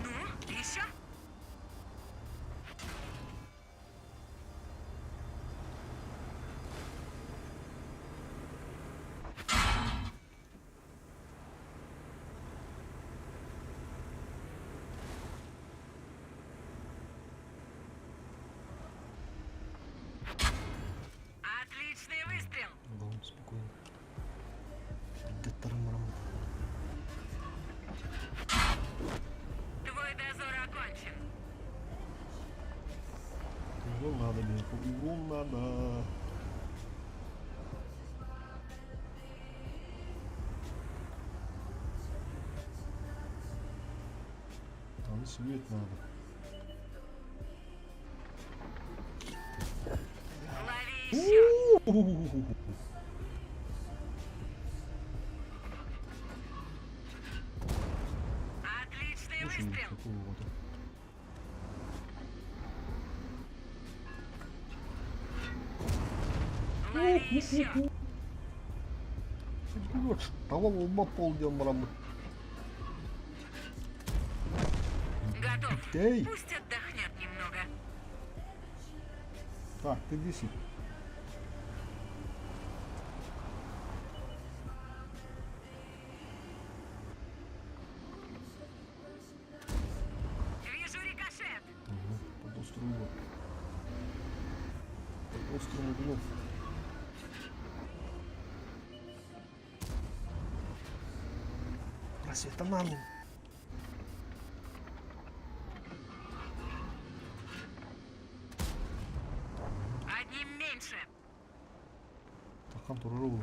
Ну, еще? Отличный выстрел.
Ладно, спокойно. Да тарам-рам.
Твой дозор окончен.
Его надо, Бельку, его надо. Там свет надо.
Лови еще. Отличный
Очень
выстрел.
такого вот.
Лови еще.
Того лба полдем.
Готов.
Эй!
Пусть отдохнет немного.
Так, ты виси.
Вижу рикошет.
Под острую. Под острую углу. Просвета нам.
Одним меньше.
Такам туруру.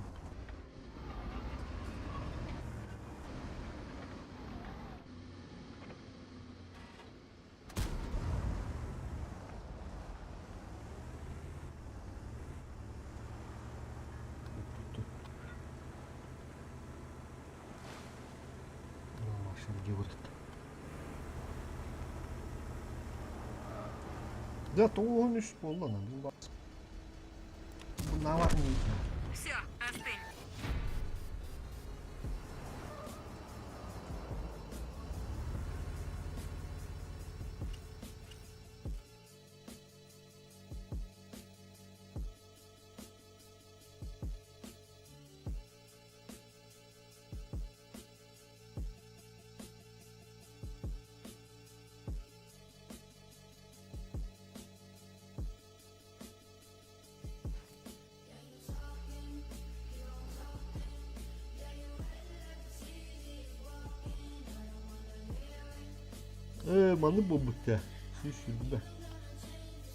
Да, то он не школа, надо бас. Наварник.
Все, остынь.
Mani bu bitti. Şurada.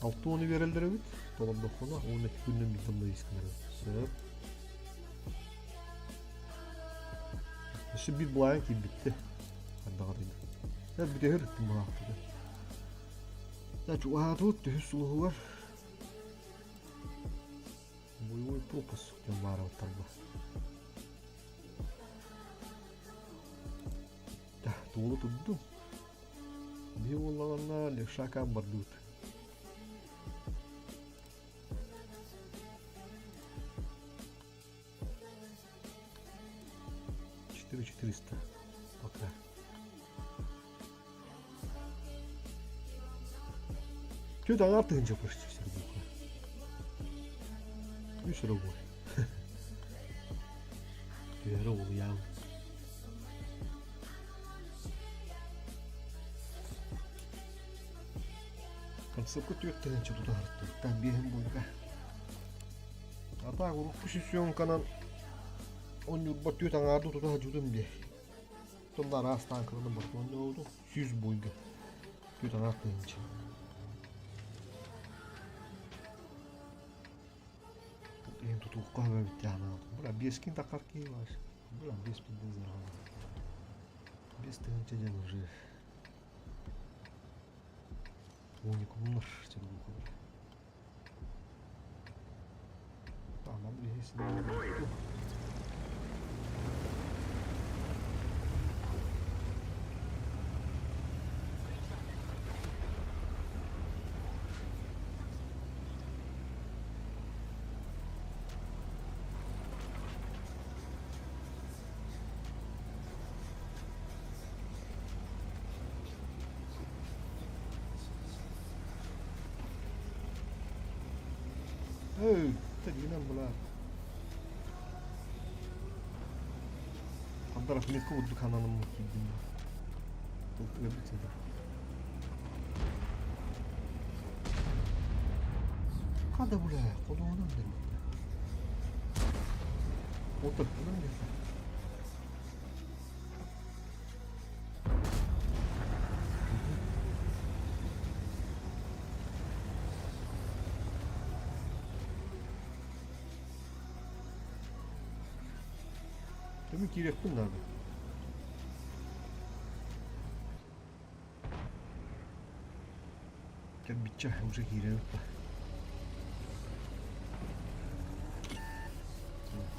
6 onu verildir evet. Dolabda konu 12 günden bir tane eskilere. Söp. İşte bir bulayan ki bitti. Hadi karıydı. Ya bir de her ettim bu haftada. Ya çok hayatı tuttu. Hüsnü var. Boy propos. Ben var atarba. Ya doğru tuttum. Bir olanlar легшака бардут. $4,400 пока. Что там артынча почти сердуха. Видишь работа. Веровал явно. Концепка työttönen tuota harttua. Tän miehen poika. Ata kun position kanan on jurba työtän ardu tuota hajudun mie. Tuolla rastaan kanan martu on joudu. Syys poika. Työtän artuinchi. Ei tutu kahve mitään auto. Mulla bieskin takar kiivais. Mulla bies pinten zarhana. Bies tehon tjejen уже. Уникумнар червуха. Там облегись на. تجينا بلا قدر في ميكو ودك انا ممكن هذا ولا خذونا من وطلع من Demek ki yakın nerede? Gel bitecek уже гиря.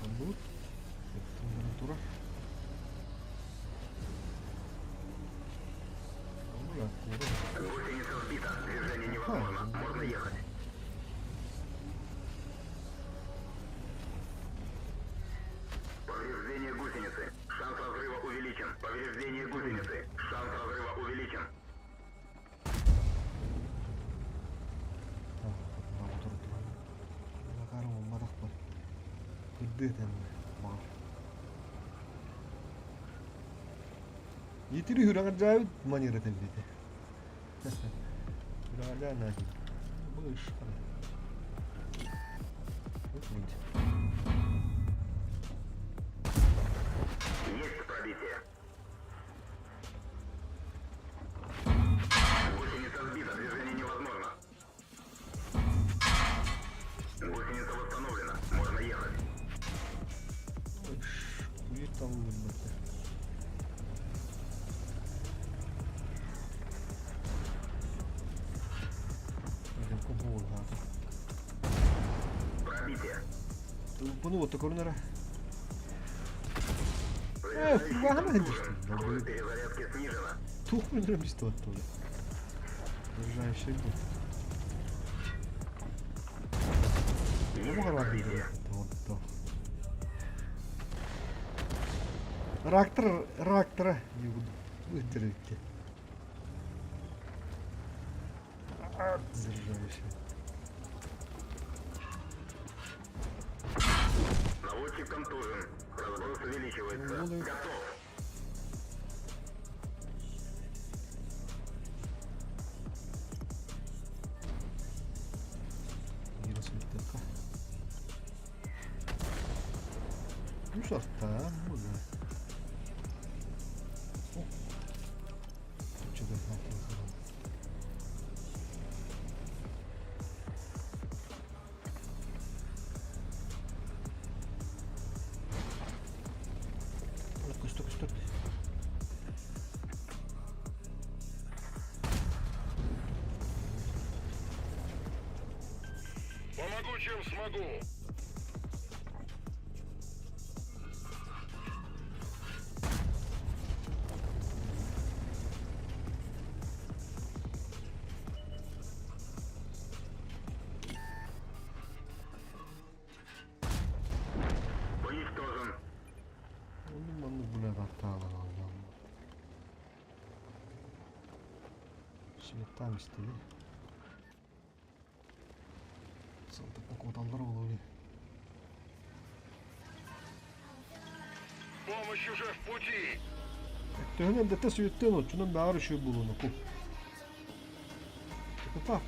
Температура. Температура.
Гусеница сбита. Движение невозможно. Можно ехать. Повреждение гусеницы. Шанс разрыва увеличен. Повреждение гусеницы. Шанс разрыва увеличен.
Yitiri hürangan jauh mana retem bete. Hürangan jauh nahi. Bu iş kan.
Есть пробитие. Гусеница сбита. Движение невозможно. Гусеница восстановлена. Можно ехать.
Будет там бete.
Пробитие.
Bunu вот такой нара.
Скорость перезарядки снижена.
Тух мы нравится что оттуда. Держащий был. Ну,
Пробитие.
вот то. Рактора не буду вытереть. Заряжающий.
Наводчик контужен. Разброс увеличивается.
Ну, да.
Готов.
Virus bitti. Bu şartta bu da. Çok da Стой.
Помогу, чем смогу.
Уничтожен.
Onu buna hatalar Allah'ım. Şimdi tam istedi. Saltık bu kodalları oluyor.
Помощь уже в пути.
Hemen de sütten o. Şunun bir ağrı şu bulunu. Ku. Çıkıta.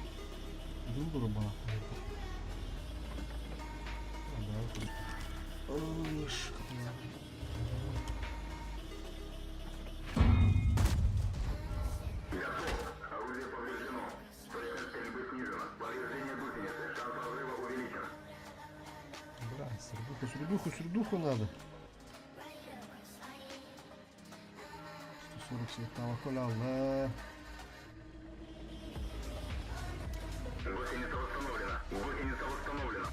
Durun bana. Iş.
Готов. Орудие повреждено. Точность стрельбы снижена. Повреждение гусеницы. Шанс разрыва увеличен.
Бля, срдуху надо. 140 светового коляла.
Гусеница восстановлена. Гусеница восстановлена.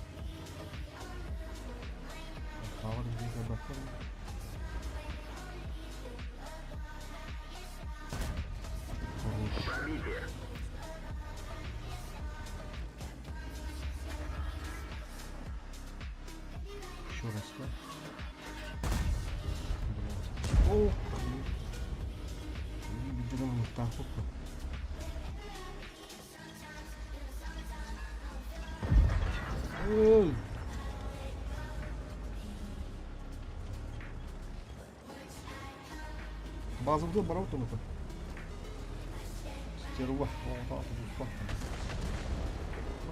Хавар где-то бахал. Хорош.
Пробитие.
Еще раз, да? Блядь. О, блин. Бедером вот так вот. Ой. Bazımda bravo tonuka. Стерва. О, да, тут спа.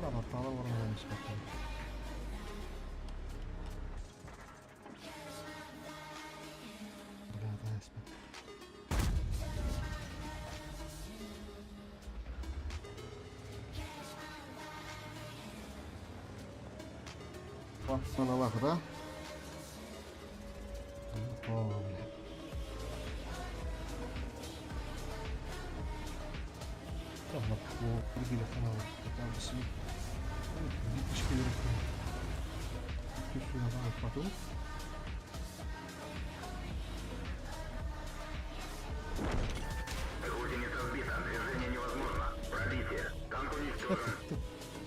Бля, батала варна не спа. Бля, да, спа. Sana bak da. Oh, bля. Там на прибили канал. Там все. Виточки вверху. Тут надо потом.
Гусеница сбита, движение невозможно. Пробитие. Танк уничтожен.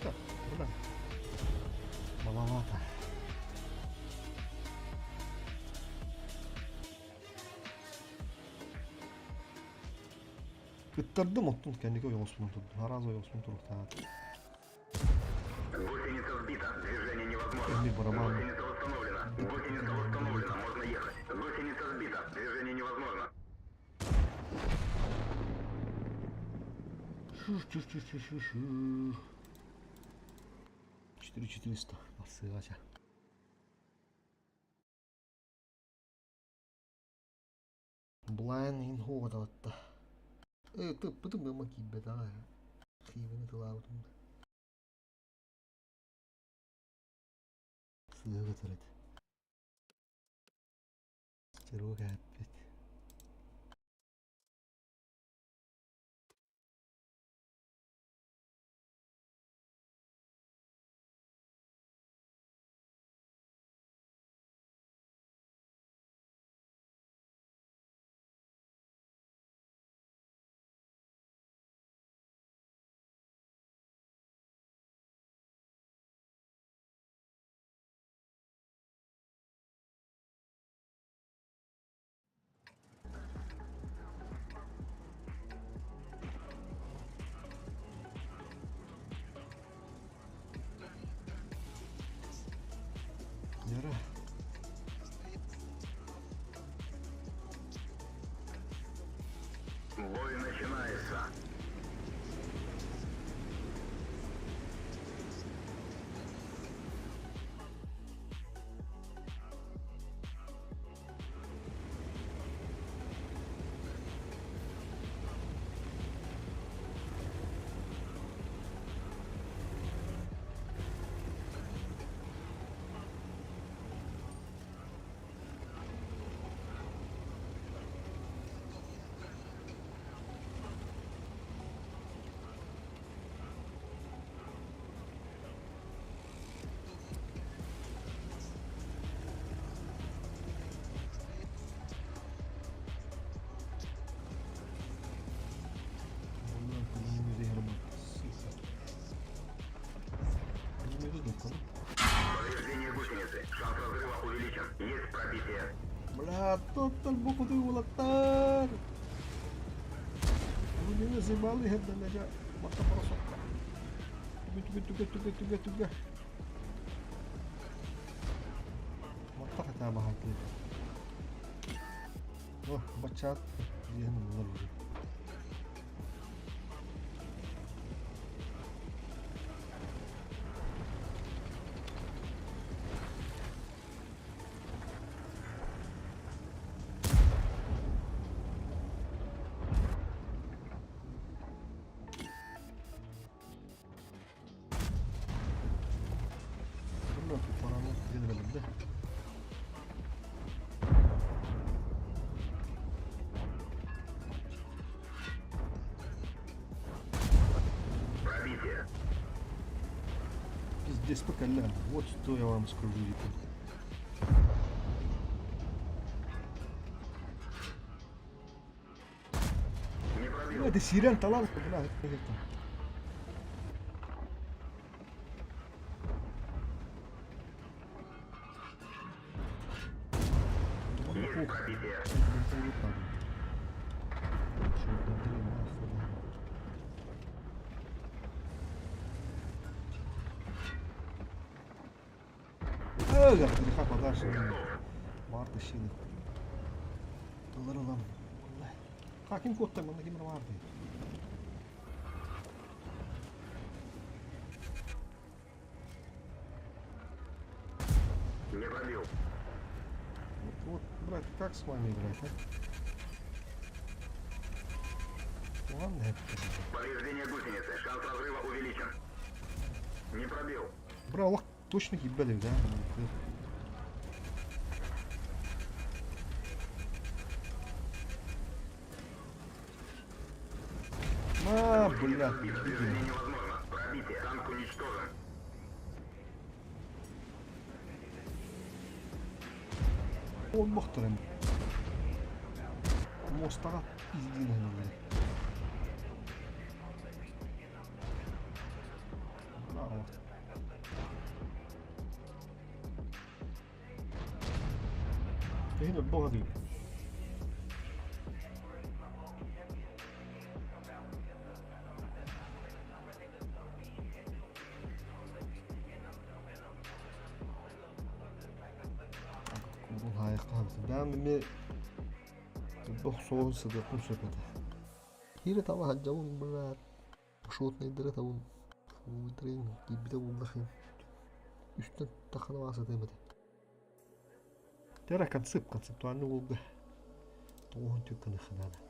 Так, бля. Маловато. Kıttırdım ottun kendi koy Osman tuttu. Haraz oy Osman tuttu.
Гусеница сбита, движение невозможно.
Эмми барабан.
Гусеница восстановлена. Гусеница восстановлена, можно ехать. Гусеница сбита, движение невозможно.
Шу. 4400. Basığaca. Blind in hoodalatta. Tıpпытым мама кибе да. Хивени тылаудым. Сыгы тырыт. Стеруга аппет. Yara.
Бой начинается.
Bunlar kullanımı zehirli. Bilmiyoruz bakalım.
Повреждение гусеницы. Шанс разрыва увеличен. Есть пробитие.
Бля, total buku tuh uletar. Bunyinya si Bali head dan aja mata merosot. Tuga. Mata kata bahati. Oh, bacat. Dia nunggu. Bunlar paranı getirelim de.
Пробитие.
Здесь покалян. Вот что я вам скажу, ребят.
Не пробил.
Это сирен талант, бля, это.
Есть пробитие.
Как греха подальше. Vardı şimdi. Alır alam. Hakim kodda bana kim vardı?
Не пробил.
Вот, брат, как с вами играть, а? Ладно, это.
Повреждение гусеницы. Шанс разрыва увеличен. Не пробил.
Бра, Allah точно ебали, да? А, блядь,
Движение невозможно. Пробитие. Танк уничтожен.
olmaktırım. Mostara izleyin henüz. Bravo. هنا بغدي. هاي قامت دام من بخصوص صديقهم شبته هنا طبعا الجو براد وشوط ندرة تون ودرين يبدأ ونخين üstten takana varsa demedi. Tera konceptualny oldu. Tohun tükkanı xınana.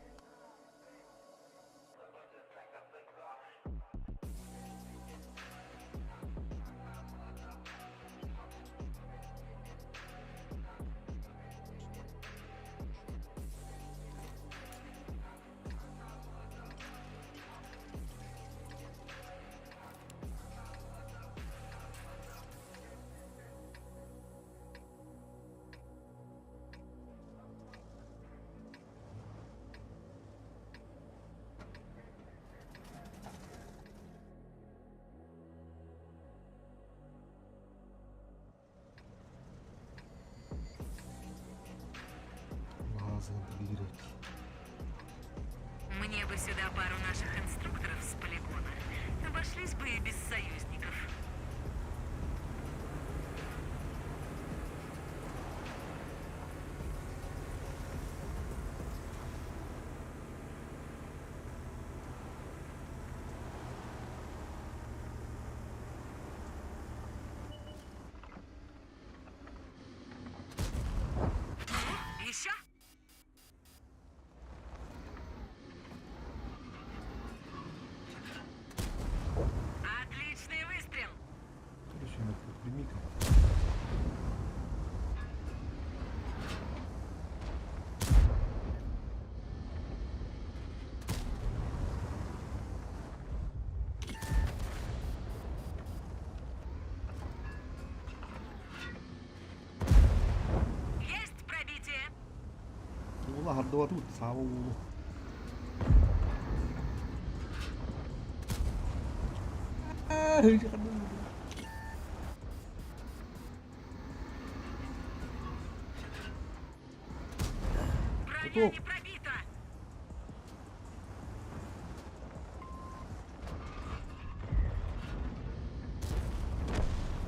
Мне бы сюда пару наших инструкторов с полигона. Обошлись бы и без союзников. Еще? Отличный выстрел!
Короче, прими-ка.
Есть пробитие!
Ulan hardova tut, sağ ol.
Броня
Готов.
не пробита!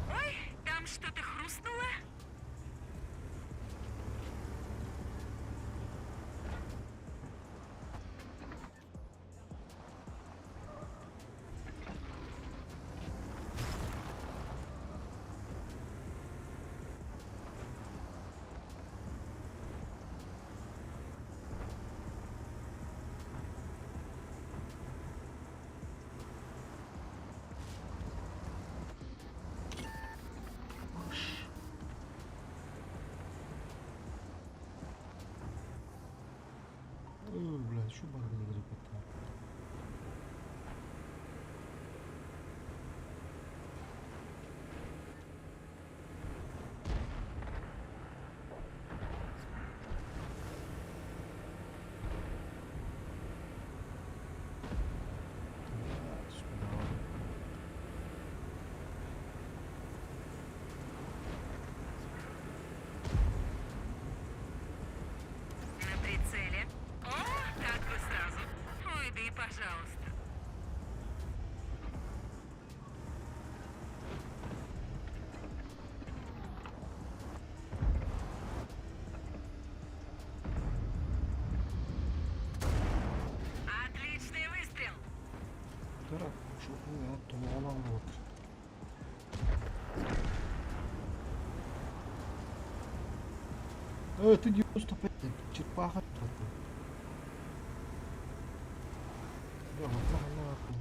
Ой, там что-то хрустнуло?
Taraf şu ya tonu alan mı? Ты 95 черепаха. Да, вот нахуй.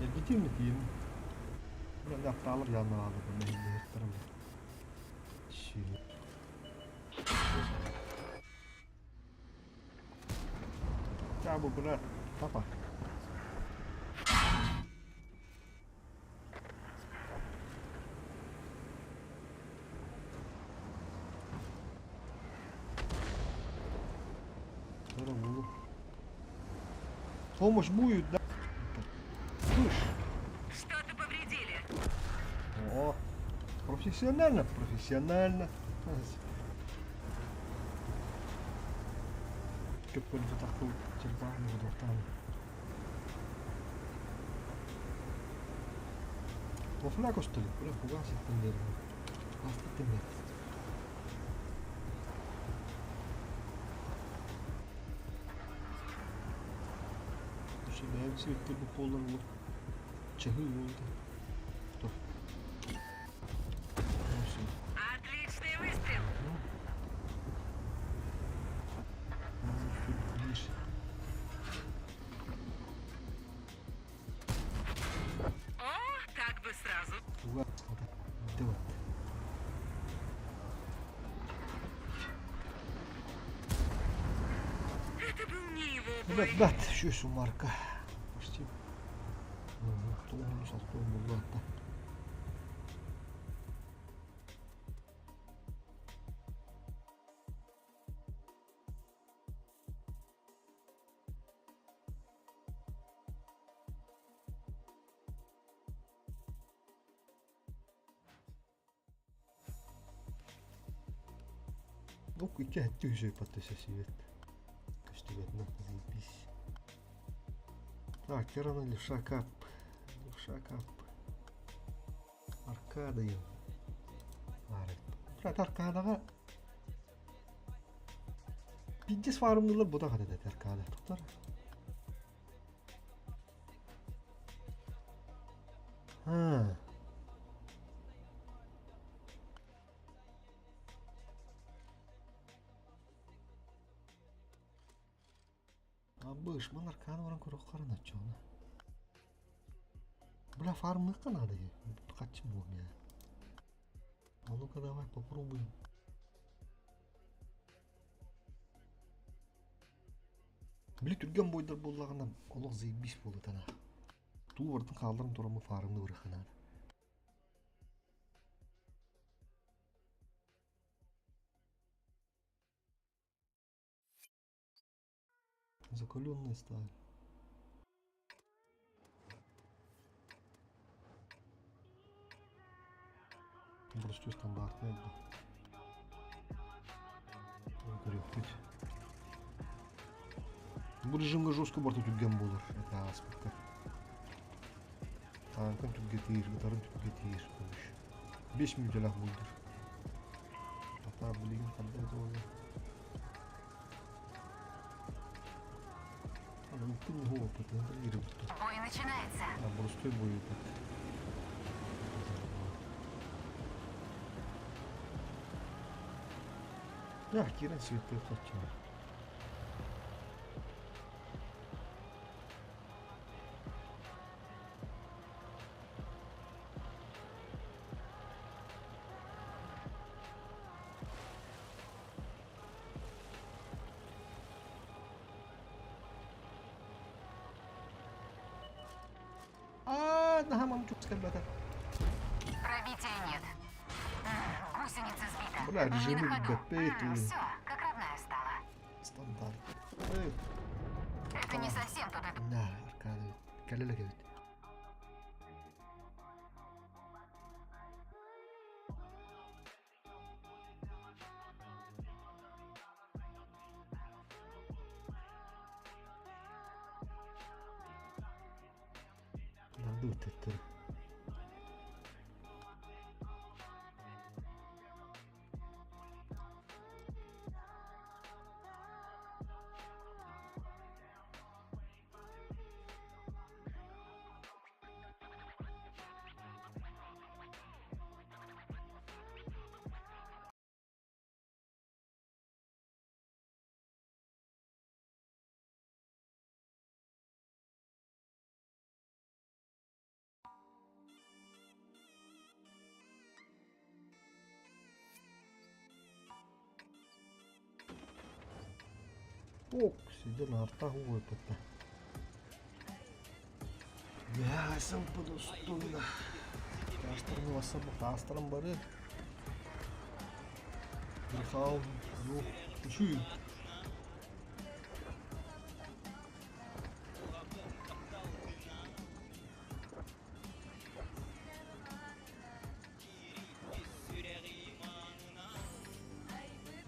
Legitimitiyim. Ben de aptallar yanına aldım. Ben de yırtlarım. Shit. Ya bu bırak. Kapat. Помощь будет, да? Слышь.
Что-то повредили.
О, профессионально, профессионально. Как бы это такой черепаху вот там. Во фляку что ли? Бля, пугался тендер. Астык нет. Şimdi hepsi bitti bu kolları bu. Çahıl oldu. Dur. Nasıl?
Отличный выстрел. О, так бы сразу.
Вот. Давай.
Это был не его
Evet,
бой.
evet, şu marka. Почти. Tohumlu sattığım buldu hatta. Ну, iki hette yüzey patatesi evet. Köstebet nokta zajebiсь. Так, рано левша кап. Левша кап. Аркадayım. Bırak arkadaga. Binces farmlılar bu da kadar eder arkada tutar. Ha. Abi ışmanlar kanı varan kuru karın açıyor ona. Бля, фармлыка надо ей. Kaçım bu ya. А ну-ка давай попробуем. Бля, түрген бойдар болғаннан олық заебись болды тана. Ту бардың қалдырым турамы фармды бұрыққан ады. Закаленные стали. Просто стандартный был. Крепкий. Bu rejimga жестко борту түгген болар. Это аспектка. Танкын түгге тиер, гитарын түгге тиер. 5 минут элек болдыр. Ата билген кандай болду. Мүмкін не опыт, надо иріп.
Бой начинается.
Простой бой опыт. Да, Киран светлый хотел. Нахамам чукская бата.
Пробития нет. Гусеница сбита.
Бля,
Не
режимы
на ходу.
БП это
Все, как родная стала.
стандарт.
Это не совсем тот это.
Да, аркада. Калеле evet. Надо вот это. Ок, сидел на артах выпадта. Я сам подостойно. Кастырны баса бұл кастырым бары. Михал, yok, üçü.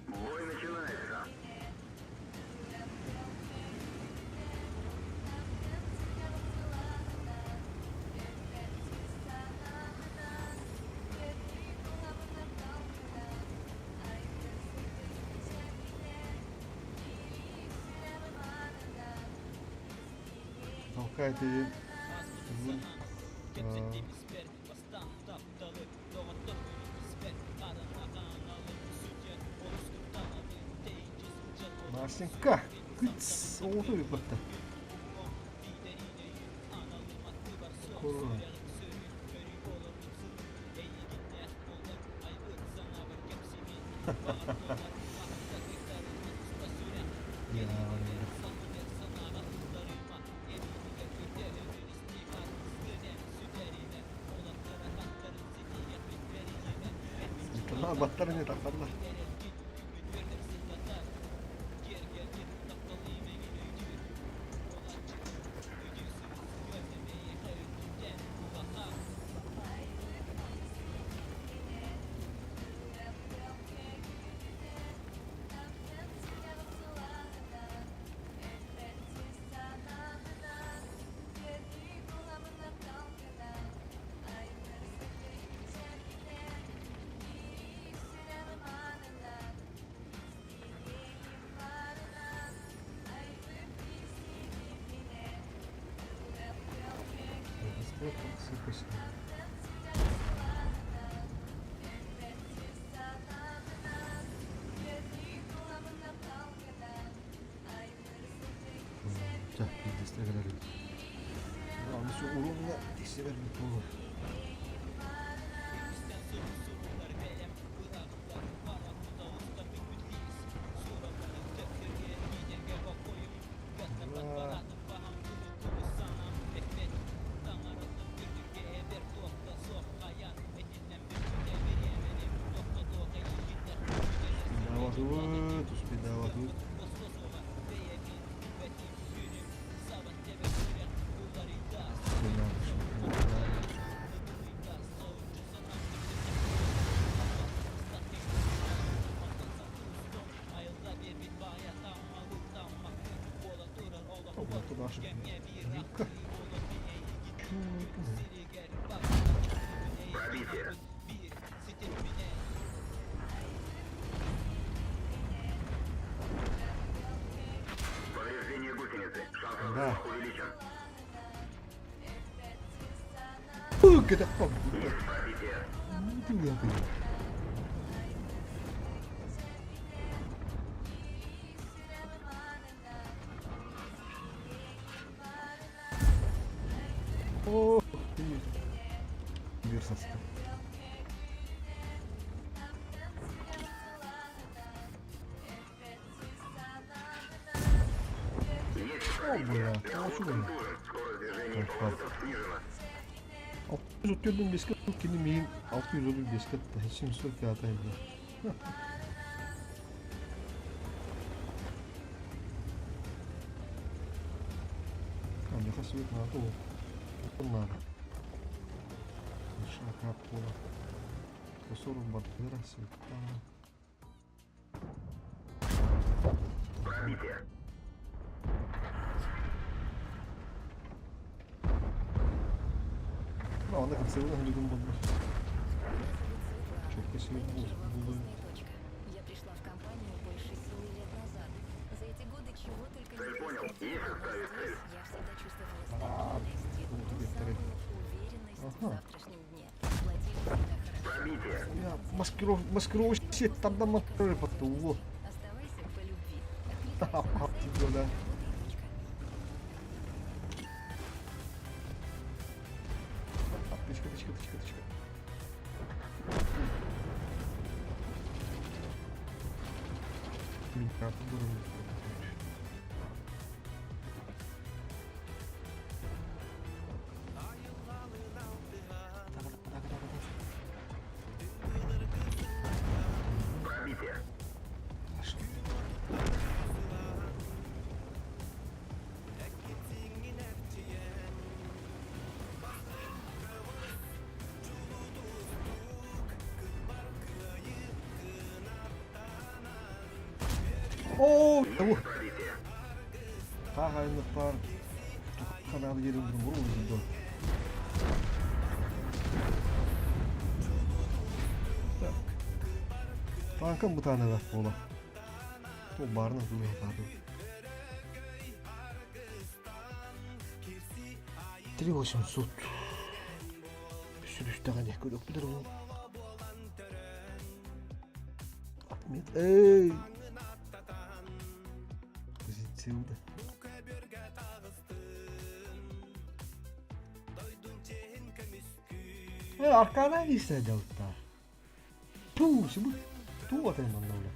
Бой начинается.
Толкает и... Настенька, кыц, oldu bir baktı. Korona. Ya. Yıkılma batlarını takarlar. Вот так сыпусь. Так, здесь так далее. Ama şu urunla dişleri bir olur. Спидава тут. Туда же.
Пробитие. Повреждение гусеницы. Шанс
Да.
разрыва увеличен.
Get the fuck.
Есть пробитие.
О, Версовский. О, бля, получу бля.
Скорость движения поворотов снижена.
600 бескет кini min 600 beskет hiçbir şey fiyatı elde. Мне кажется, это надо. Это надо. Шака пола. 140 батера света.
Пробитие.
Ну, она как целый другом был. Четко себе был.
Я пришла в компанию больше 7 лет назад. За эти годы чего только
Цель
не
понял. Есть
происходило.
оставить цель.
Я всегда чувствовала стабильность, ту самую уверенность в завтрашнем дне. Платили всегда хорошо.
Пробитие.
Я маскировщик сеть там на моторе потом.
Оставайся по любви.
Да,
Откликайся на
да.
эти
Тычка. Блин, как здорово. Ооо!
Пробитие.
Ағайындықтар қанады жерін бір бұру жүрді. Танкам bu tane var ola. O barına duruyor abi. Тревожим суд. Sürüşten ne kadar bilir bu. Ahmet ey. Pozisyonda. Arkadan gitse cevapta. Tuh şimdi tuh atayım ben öyle.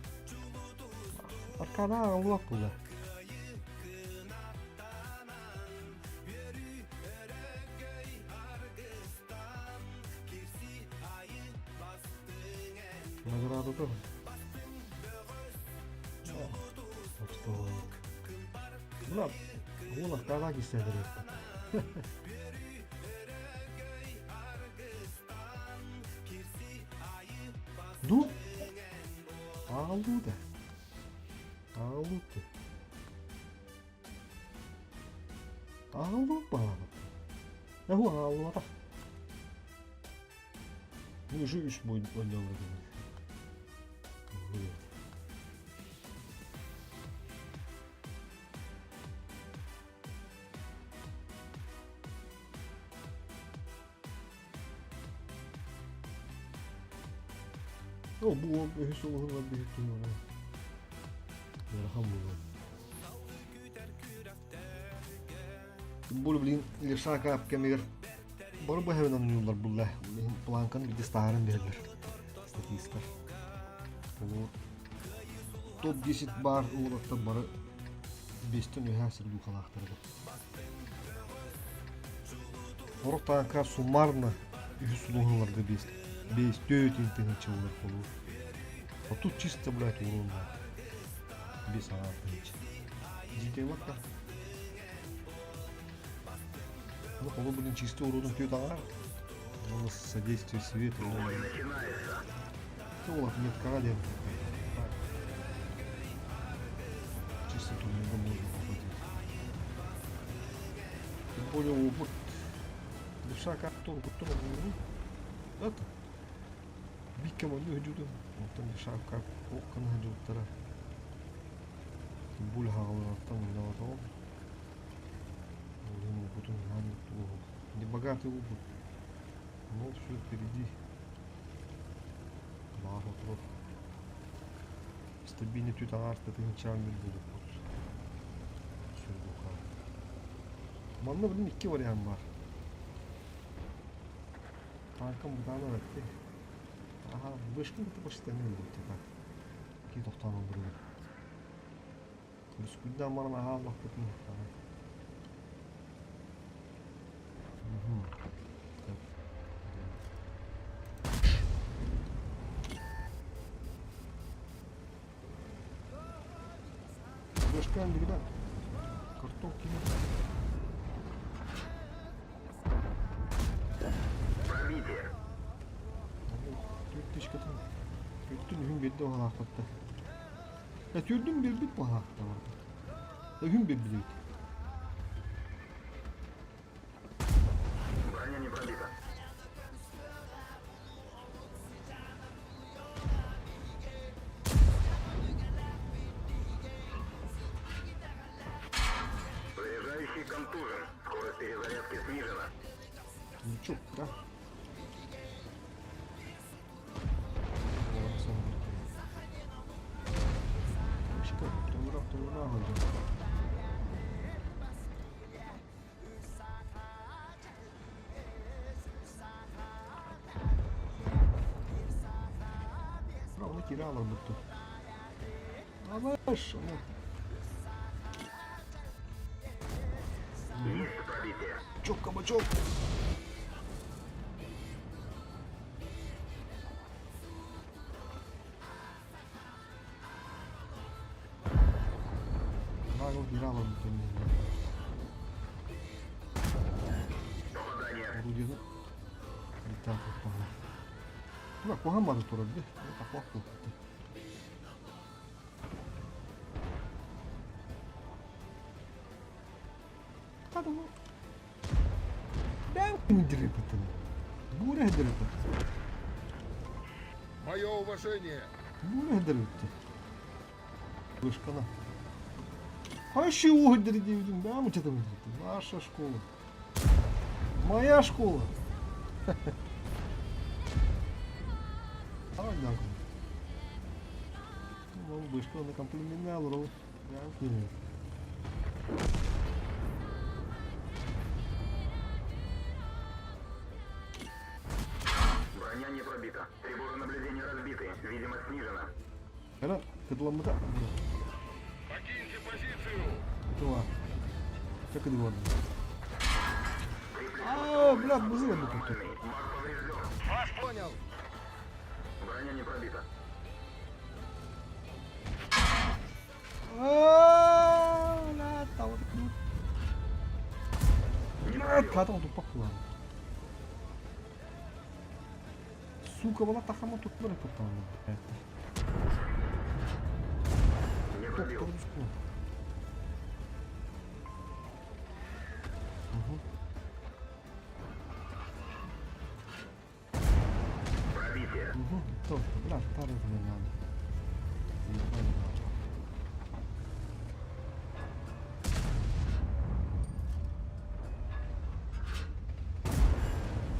Arkadan Allah bulla. Nagaradı da. Ulan, ulan arkadan gitse de. Dur. Ağladı. Ağladı. Ağladı bana. Ne bu ağladı? Bu şu üç boyun oynuyorlar. Oh, bu hüsnü olur var bir hüsnü var. Elhamdülillah. Бұл білін леша кап кемер. Бары bu hemen anlıyorlar бұлла. Plankanın bir de starın verirler. Statistler. Olur. Top 10 бар uğratta bары 5'ten öhe sırdı kalaktırdı. Oruk tanka sumarna hüsnü olurlar da 5 4 интенче olur olur. А тут чисто, блядь, урон. Без ничего. Детей вот так. Ну, полу, блин, чисто урон пьет товар. Но с содействием света.
Бой начинается.
Ну, нет, королем. Чисто тут не можно попадать. Тем более, вот. Душа картон, который это. Bir kemanı hücudu. Ondan bir şarkı okkanı hücudlara. Bul hağlıqtan oynadı o. Блин, потом не богатый опыт. Но все впереди. Багато трохи. Стабільний тютанар, та тигнчан не буде. Все бухає. Манна, блин, iki варіант var. Tankım bu tane öğretti. Aha, вышкин это почти не видел, типа. Какие-то там были. Бескуда марна галла хотим. Вышкин беда. Картоп кинет.
Пробитие.
Тышкатын. Bütün gün bir de o halakta. Ya gördüm bir bit bu halakta vardı. Ya gün bir bileydi.
Броня не пробита. Заряжающий контужен. Скорость перезарядки снижена.
Ничего, да? Правда, кирала будто. А знаешь,
Есть пробитие.
чок, кабачок. Правда, кирала будто.
Попадание.
Орудие летает вот там. Ну, кугамады турады. Это плохо. Катады ғой. Бәу кімдірі бұтын. Бұра әдірі бұтын.
Мое уважение.
Бұра әдірі бұтын. Вышкана. Қайшы оғыдыры деудің бәу мұчатым бұтын. Наша школа. Моя школа. Ай, дякую. Ну, вышка на комплимент, бро. Дякую.
Броня не пробита. Приборы наблюдения разбиты. Видимость снижена.
Helal. Kıdılamı da.
Покиньте позицию.
Kıdıla. Как кыдылам? Ааа, блядь, бузы я буду тут.
Маг поврежден.
Вас понял.
Броня не пробита.
Ааа, блядь, там вот тут. Блядь, катал тут похуй. Сука, была тахама тут мэр попала.
Не пробил. Пробитие.
Угу, то, блядь, старый мне надо. Заебали.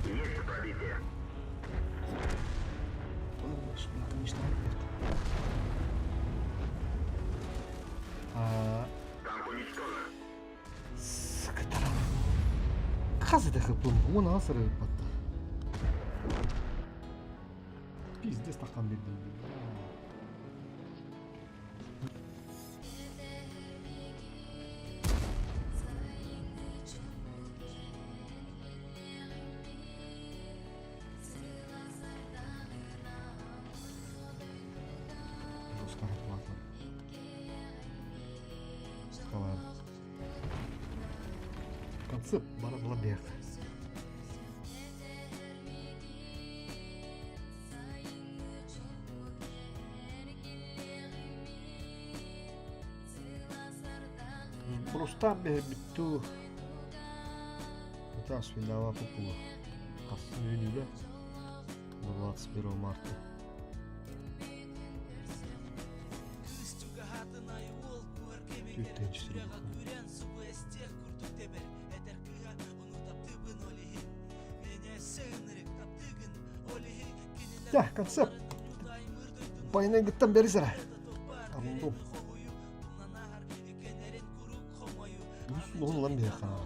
Есть пробитие.
Конечно,
Танк уничтожен.
sıkıntı. Kazı da kapım, o nasıl patlar? Пиздец такан бердим. Жестко хватало. Скалаем. Концепт барабладех. Просто биту. Это свинава попула. Кассовый июля 21 марта. Да, концепт. Байнай гыттан бери сара. Арындым. Bunu lan bir yakana.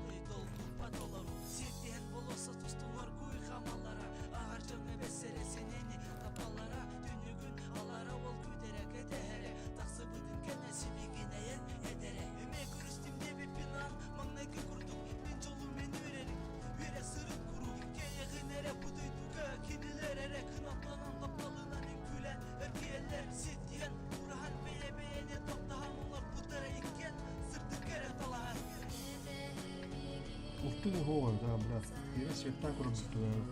Ух ты, голод, да, брат. Я себе так разбираю.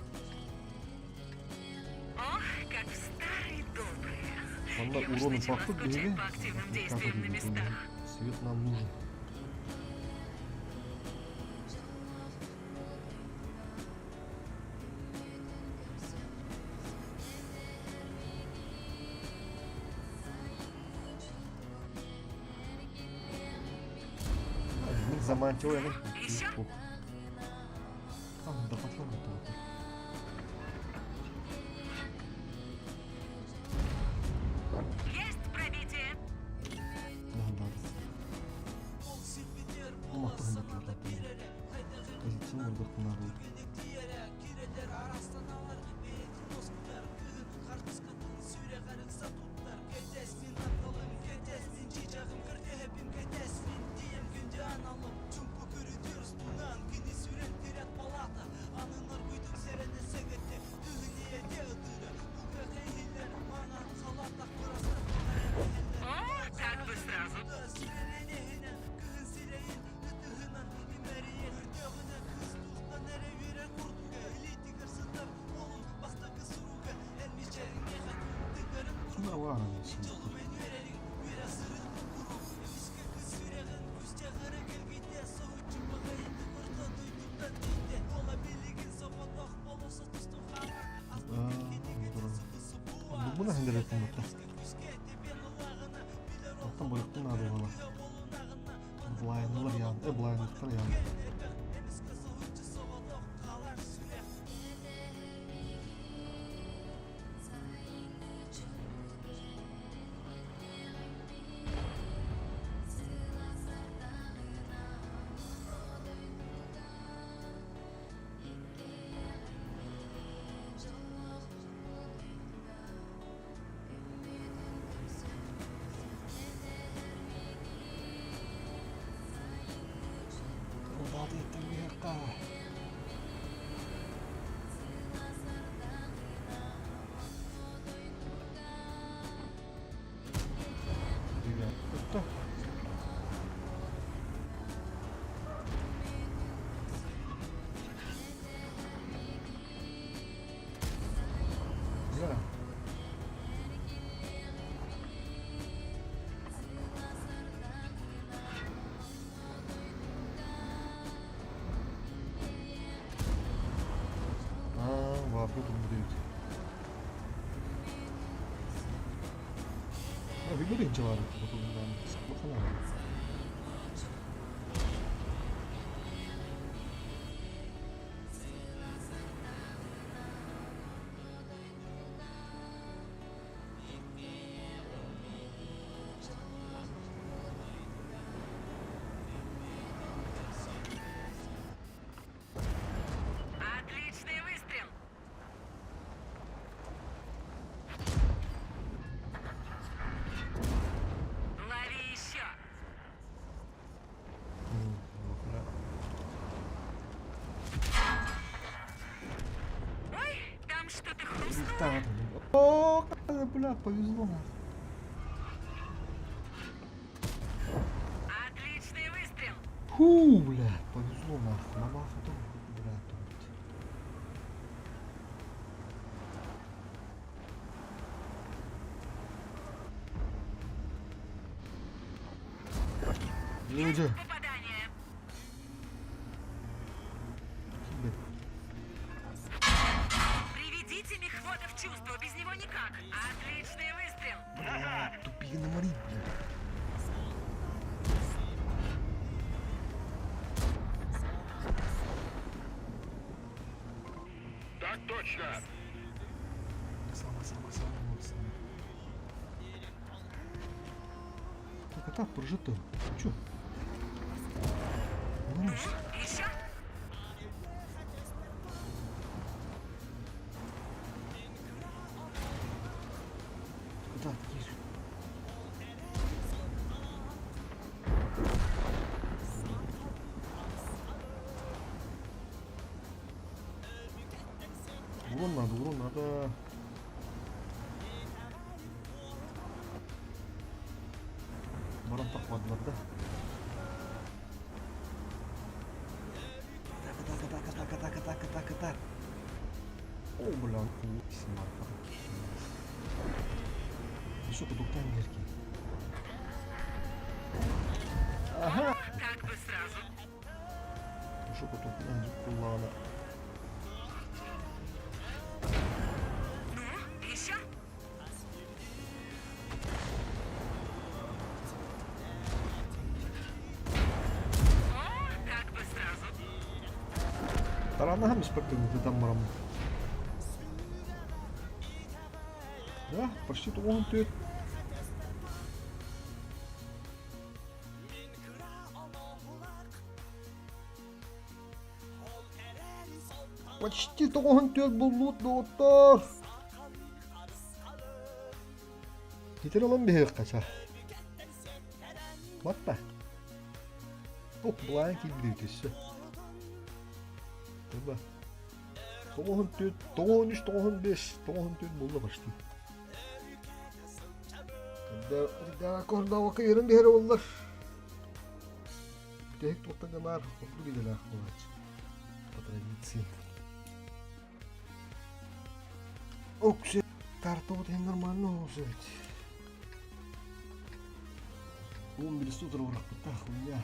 Ох, как в старые добрые.
Ванда
Я уж
уроны
начала
пахнут
скучать
били.
по активным действиям на местах.
Свет нам нужен. Замантил я.
Еще?
Да пошел на то.
Есть пробитие.
Да. Ну, махтан да. Позиция вырдых народ.
О, как бы сразу.
Ну ладно, Бана хендеретін бұтта. Оттан бойықтың ады бала. Блайнылар yandı. Блайнлықтар yandı. Hadi ettim bir dakika. Güzel. Tuttu. Güzel. Вафлы durumdayız. Ya bir böyle ince var bakımından. Bakalım.
Отличный выстрел! Лови еще! Ой, там что-то хрустнуло.
О, бля, повезло нам.
Отличный выстрел!
Фу, бля, повезло нахуй. На бафу, бля, тут. Люди.
Попадание!
Блин.
Приведите мехвода в чувство, без него никак. Отличный выстрел!
Тупик морить, бля.
Так точно.
Сама. Так, а так, прожито. Чё? Ну,
Еще?
так, тише. Урон надо. Баран takmadılar da. Так. О, бля, isim var falan. Şu kuduktan gerki. Aha.
Как бы сразу.
Şu kuduktan kulağına.
Ну, еще? О, как бы сразу.
Таранахам спортивный там марам. Да, почти туган түйет. Почти туган түйет болуд достар. Кетер алам бе кача. Батта. Оп, былай келді өтесі.Eba. Tohon tüt, tohon 3, tohon 5, tohon tüt buldu başlı. Daha korda vakı yerin bir yere olur. Tek tuttan kadar hoplu gideler kulaç. Patara gitsin. Okşe tartı hem нормально olsun. 11 сутра уrak putah хуйня.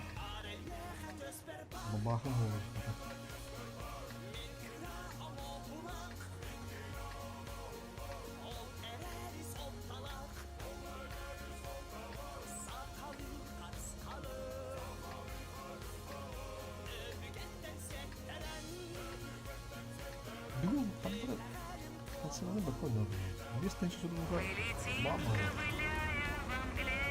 Бабаха olur. стороны прикольно. Место ничего сюда
Мы летим,
мама.
ковыляя в мгле.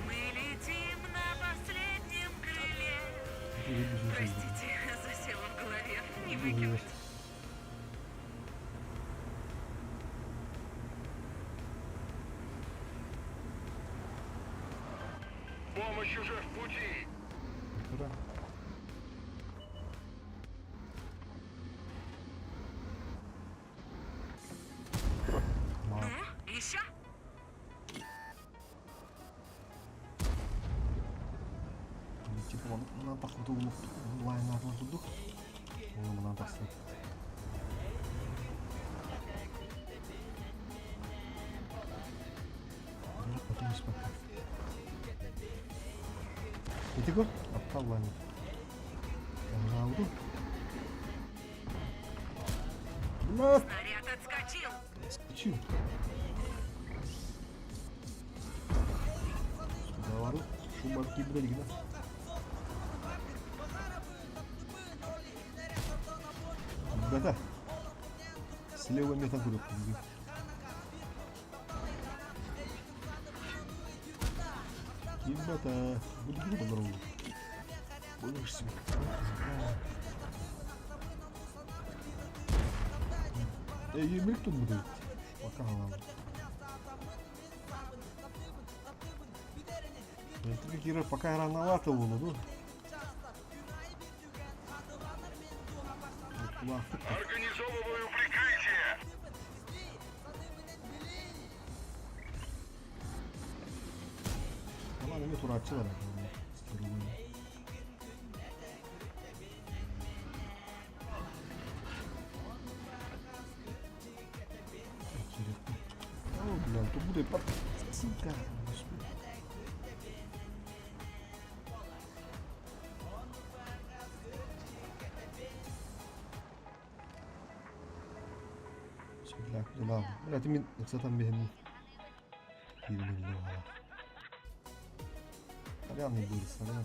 Мы летим на последнем крыле. Простите, засело в голове. Не выкинуть.
Помощь уже в пути.
Куда? Мало.
Ну, еще?
Типа мына походу лайнарны тұрдық. Оны мына тақсы. Потеміз бақы. Еті көр? Аптал лайнер. Оны алды. Бұлар!
Снаряд отскочил.
Скочил. Сюда вару. Шумарки білелгі да. Да-да. Слева метр вперед. Ребята, буду по дорогу. Будешь себе. Емір тут буде. Пока ладно. Это Кира пока рановато было, ну.
Организовываю прикрытие.
Ладно, не турачилар. О, блин, тут будет под... Сука, господи. Bismillah, güzel. Üretimin zaten benim 20 milyon var. Hadi anlayabiliriz sana.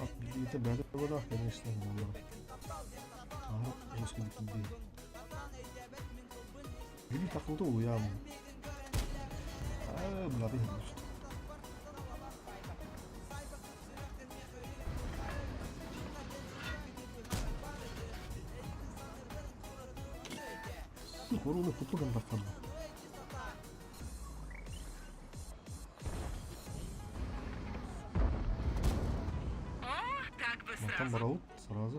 Bak birlikte böyle bırak beni işte bunları. Ağır nasıl bir değil. Bir takıldı oluyor ama. Bunlar bir henüz. Хорunu купудан баққан.
О, так бы
Матан
сразу.
барауыт сразу.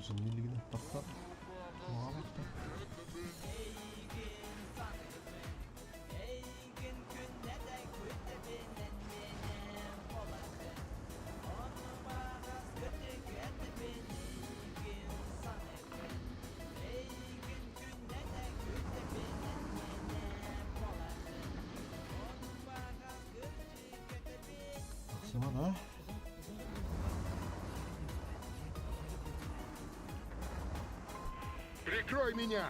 Жыннелігіне тақтар. Мағалақта. Ақсыма да.
Прикрой меня.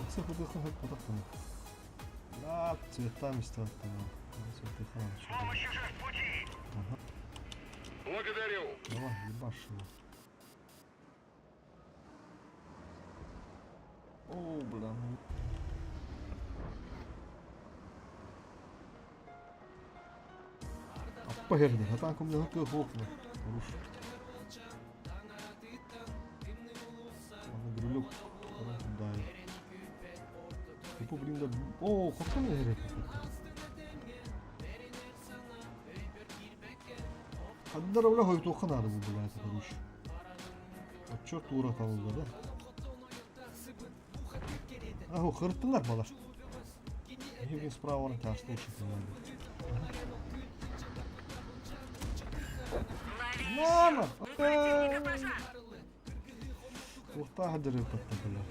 Ақсы құдықын хат құдықын. Да, цветами стат. Цветы хорошо.
Помощь уже в пути.
Ага.
Благодарю.
Давай, ебашь его. О, блин. Аппа жерде, атанком не хакы хокна. Руш. Аны грилюк. Дай. Типу, блин, да... О, как-то не жерет. Аддаравла хойт оқын ады бұл бұл айты руш. Чорт урат алды да. Аху, қырыттыңдар балар. Евген справа орын ташты ұшықын. Мама!
Укрытие экипажа.
Уқта хадыры өттатты бұлар.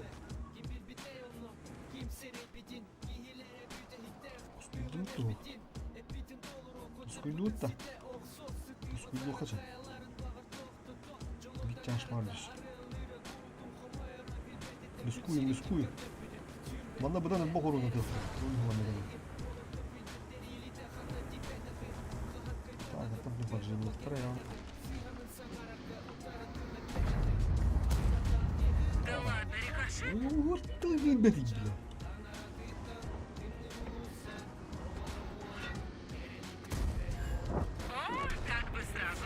Құскүйді ұтта. Құскүйді ұқача. Бітті ашмар деш. Мүскуй. Банда бұдан өтбақ орын өтеді. Так, Поджимных троян.
Да ладно, рикошет.
Ну вот ты видно.
О, как бы сразу.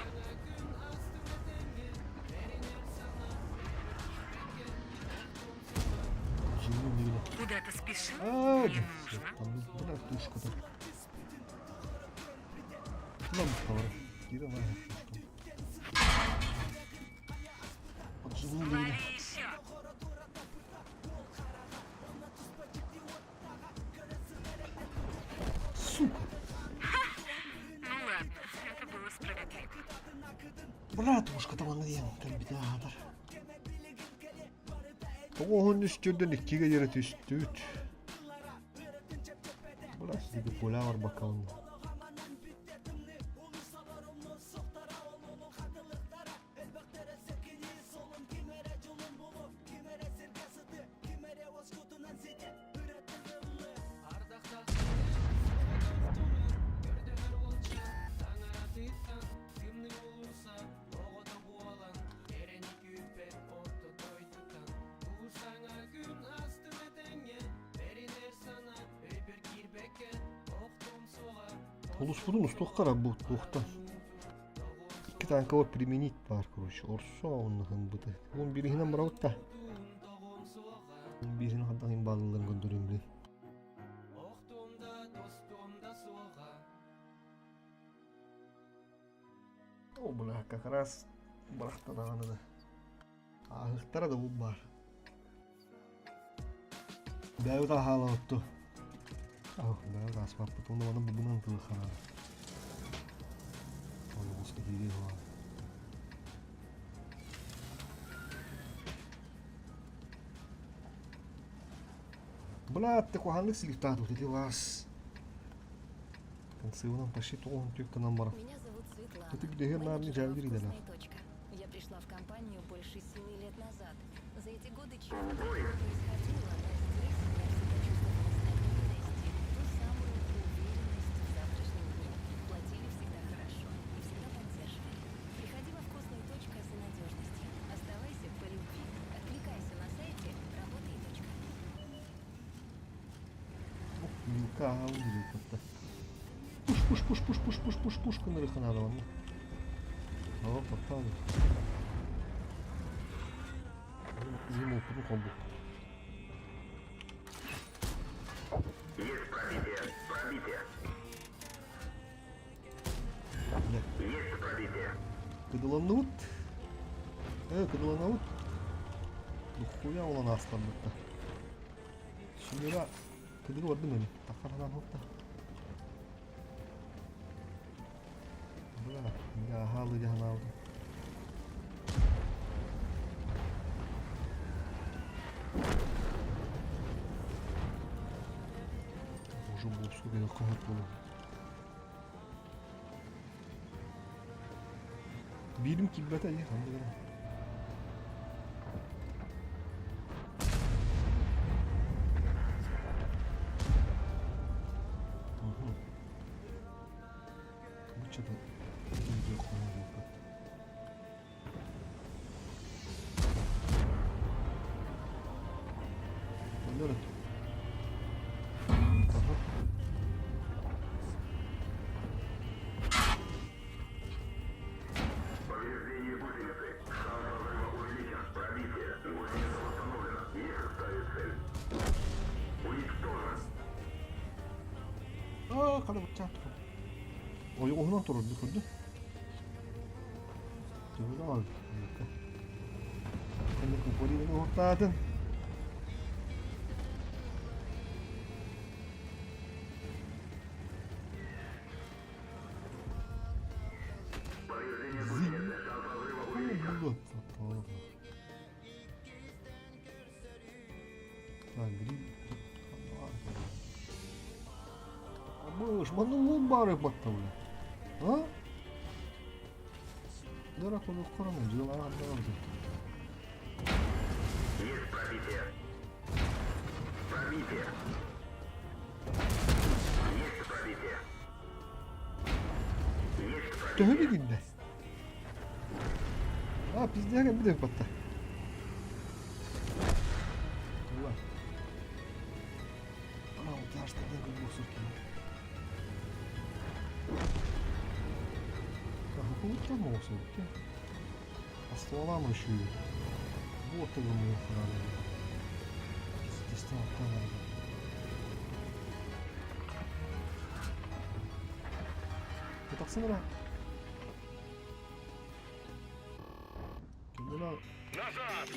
Почему не видно?
Куда ты спешил?
А,
Не
да,
нужно.
там, бля, тушка-то. Нам товар. Кира, на, поджиму не
Лови
видно.
еще.
Сука.
Ну ладно, это было справедливо.
Братушка там один комбинатор. Тоғын үстірден ikkiге жері түстүт. Бұра сізге поля бар бақалында. Улуспудун устук кара бу тухта. 2 tane kavur применить бар, короче. Орсо оннахын быты. Он бирихинен барабыт та. Бирихинен хаддагын балыларын көндөрүм билем. О, бля, как раз барахта даганы да. Ахыктара да бу бар. Бәу да хала отту. Ах, бәу да асфап бутуны бана бубунан тылыхана. Оны босқа дейге бар. Бля, ты куханлык слифтату, ты вас. Танцевынан почти тоғын түйекті намбара.
Меня зовут Светлана.
Это где
Я
на
пришла в
Джангире, да?
«Вкусная точка». Я пришла в компанию больше 7 лет назад. За эти годы чего-то происходило, но здесь я всегда чувствовала стабильность, ту самую уверенность в завтрашнем дне. Платили всегда хорошо и всегда поддерживали. Приходи во «Вкусную точку» за надежностью. Оставайся по любви. Откликайся на сайте работай.точка.
Милка аудио как-то. Пуш, кынырыхы надо вам. О, попал. Зиму кругом.
Есть пробитие. Пробитие. Есть пробитие.
Кыдыланут. Кыдыланут. Нухуя olan aslanlıkta. Şimdi kıdıl vardı mı? Takardan hopta. Bula, ya halı yahan aldım. Уже болсу бені қымет болу. Білім киббата е, қандай ғана. Что-то идет на руку. Понятно? Ага.
Повреждение гусеницы. Шанс разрыва увеличен. Пробитие. Гусеница восстановлена. Есть оставить цель. Уничтожен.
Kale bıçak. O yok ondan durur bir kurdu. Cıvıda aldı. Kendi kupayı beni ortadın.
Повреждение гусеницы. Шанс разрыва увеличен.
Bu da. Так, гриб. Абыш, маны ломбары баттавлы. А? Дырақ оны қораны, жылаған андағымды.
Есть пробитие. Пробитие. Есть пробитие. Есть пробитие.
Төгөлі кінде. А, пиздяга bir de patla. Ulan. Ana o taşlardan bir boksur ki. Как будто мосу, да? По стволам еще. Вот это мы охраны. Здесь там охрана. Это сынра. Кемела.
Назад!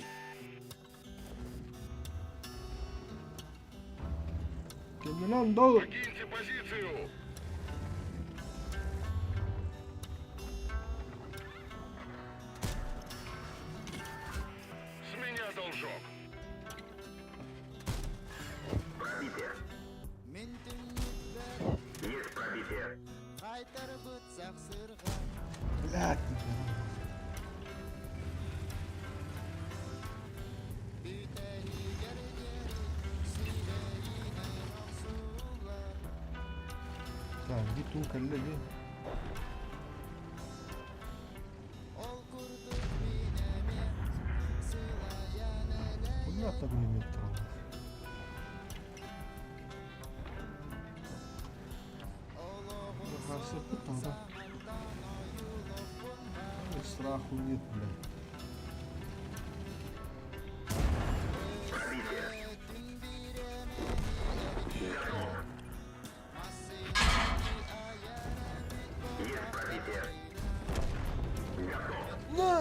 Кемелан дал.
Покиньте позицию! С меня должок!
Пробитие. Есть пробитие.
Блядь. Так, где тунка леди? Понятно, пулемет трогает. Ага, все пытал, да? Ой, страху нет, блядь.
Пробитие. Готов. Есть пробитие. Готов.
На!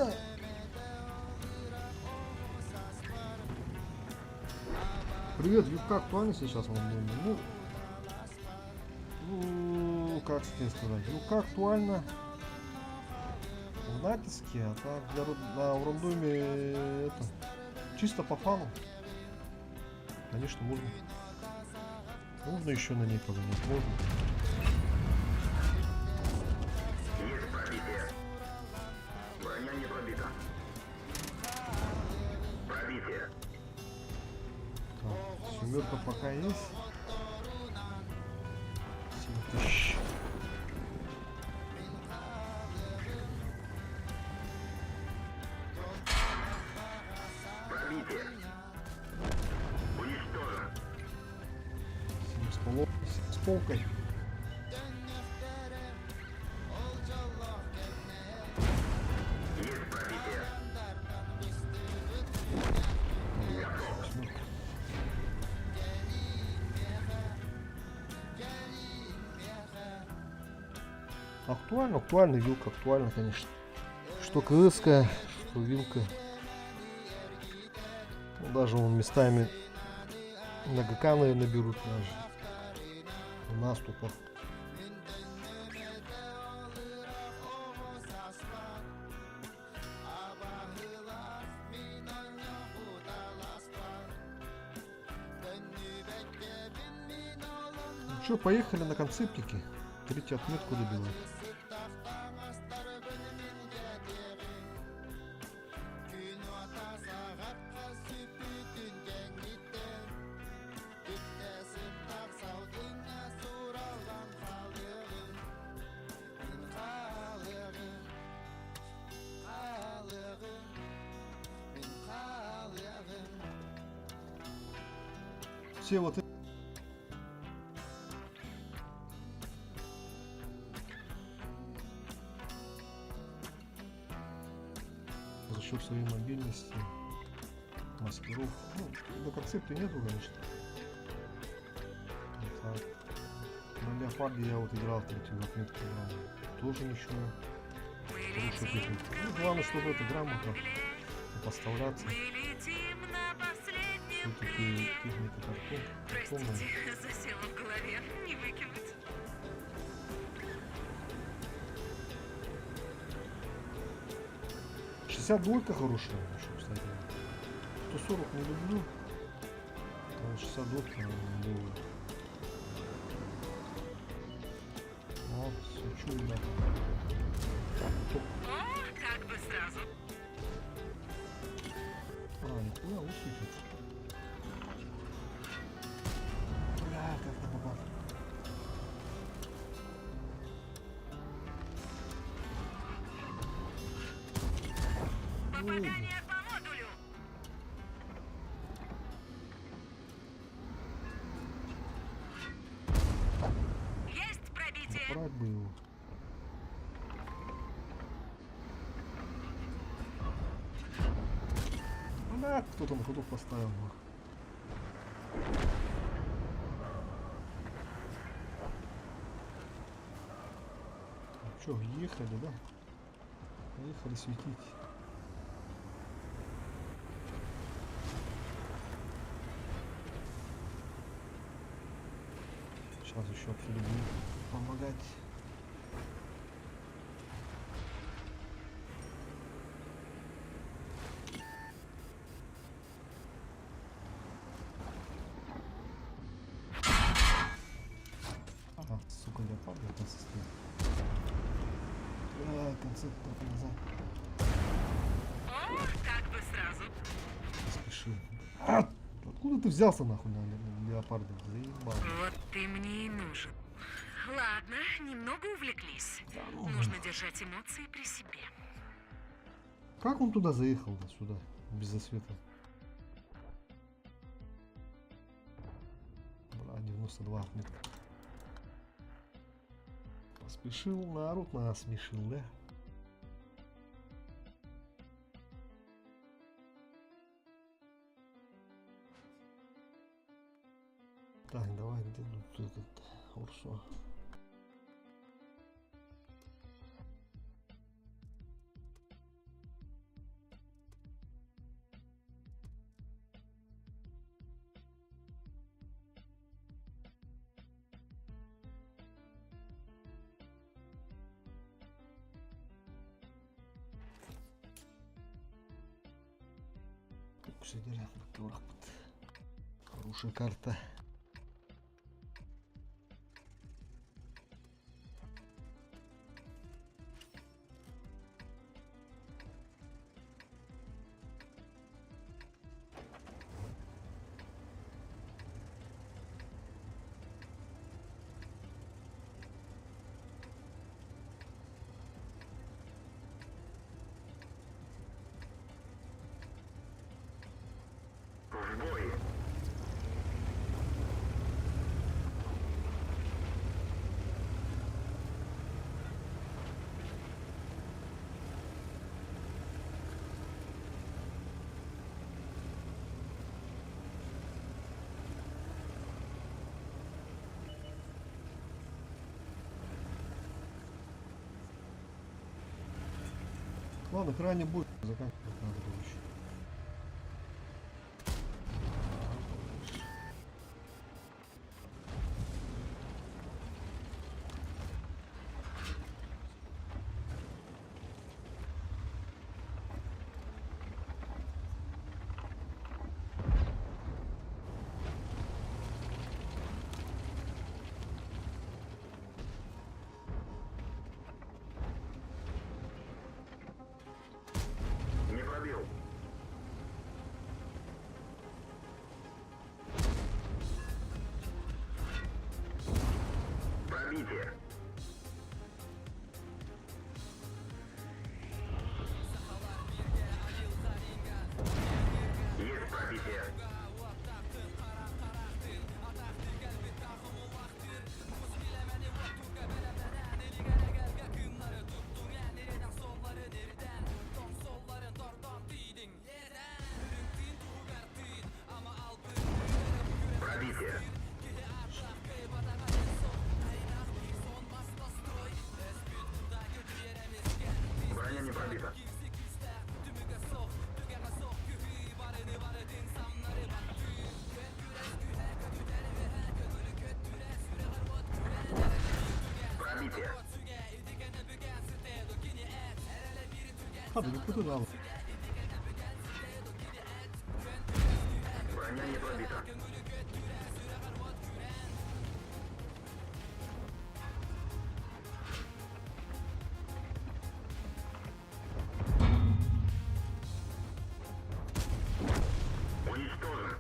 Привет, вьюка актуальна сейчас в Лондоне? Ну, как тебе сказать, вьюка актуальна в натиске, а так в рандоме это чисто по фану. Конечно, можно. Можно еще на ней погонять, можно.
Есть пробитие. Броня не пробита. Пробитие.
Так, семерка пока есть. 7000.
Пробитие. Уничтожен.
7,5. С полкой.
Есть пробитие.
Семерка. Актуально, актуально, вилка актуально, конечно. Что КС-ка, что вилка. Ну, даже вон местами на ГК, наверное, берут даже. У наступах. Ну что, поехали на концептики. Третью отметку добивать. Все вот это. За счет своей мобильности, маскировки. Ну, до концепта нету, конечно. Вот так. На Леопарде я вот играл третью отметку, тоже ничего. Хорошая техника. Ну, главное, чтобы это грамотно поставляться. Все-таки техника картонная.
Простите, засела в голове. Не выкинуть.
Двойка хорошая, еще, кстати. 140 не люблю. А 62 новая. Вот, все чудо.
О, как бы сразу.
А, нихуя, услышит. Бля, как я попал.
Попадание по модулю! Есть пробитие!
Брать бы его. Да, кто там ходов поставил. Че, ехали, да? Поехали светить. Сейчас еще обсудим, помогать. Ага, сука, леопард это состоит. Концерт только назад.
О, как бы сразу!
Спешил. Откуда ты взялся нахуй на леопарда? Заебал.
Вот ты мне и нужен. Ладно, немного увлеклись.
ну,
Нужно держать эмоции при себе.
Как он туда заехал, да, сюда, без засвета? Бля, 92 отметка. Поспешил, народ нас смешил, да? Так, давай, где тут этот Урсо? Кушать, хорошая карта.
В бой!
Ладно, крайне будет заканчивать надо короче.
Не пробил. Пробитие. Есть пробитие. Пробитие. Броня не пробита. Пробитие.
Ладно, не куда надо.
Броня не пробита. Уничтожен.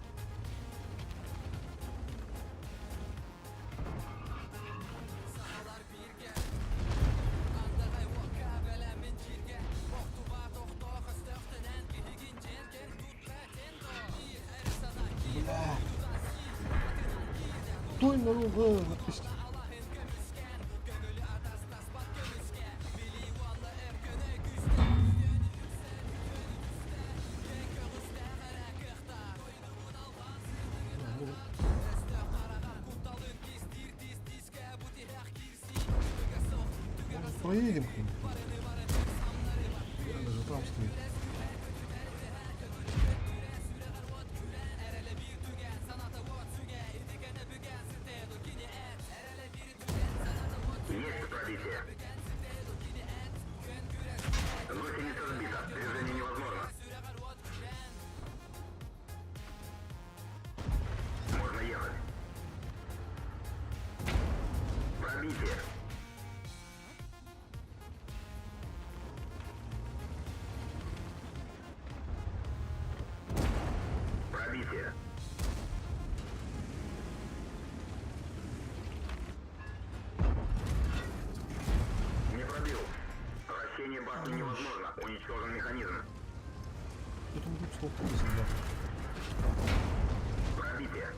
Стой, народ, отпусти. Проедем к ним. Я даже там стоит.
Есть пробитие. Гусеница сбита. Движение невозможно. Можно ехать. Пробитие. Пробитие. Не пробил. Вращение башни невозможно. Уничтожен механизм.
Тут он тут столкнулся, да.
Пробитие.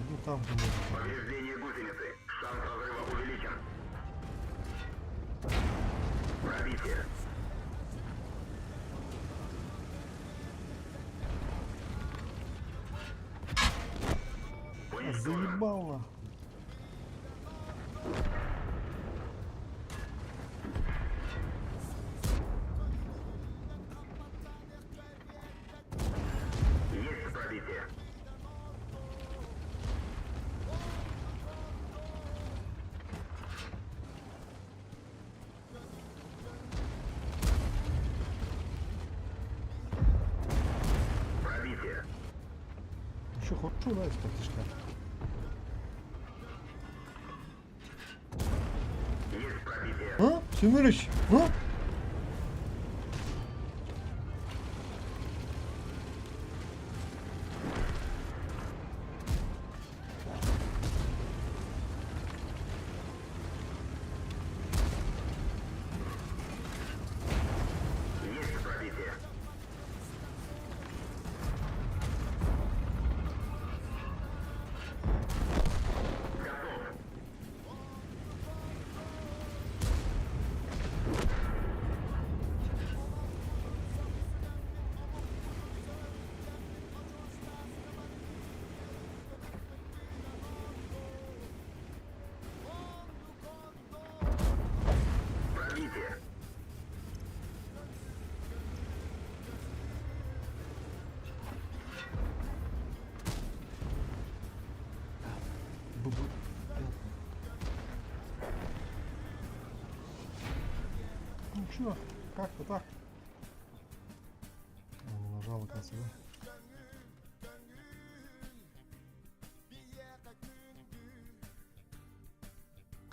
Ну там же можно.
Повреждение гусеницы. Шанс разрыва увеличен. Пробитие. Уничтожен.
Заебал нахуй.
Есть пробитие. Пробитие.
Еще хорошо, да, из тишка.
Есть пробитие.
А? Семёныч? А?
Есть пробитие. Готов. Пробитие.
Бу-бу. Ну чё, как-то так. А, не нажал, оказывается, да?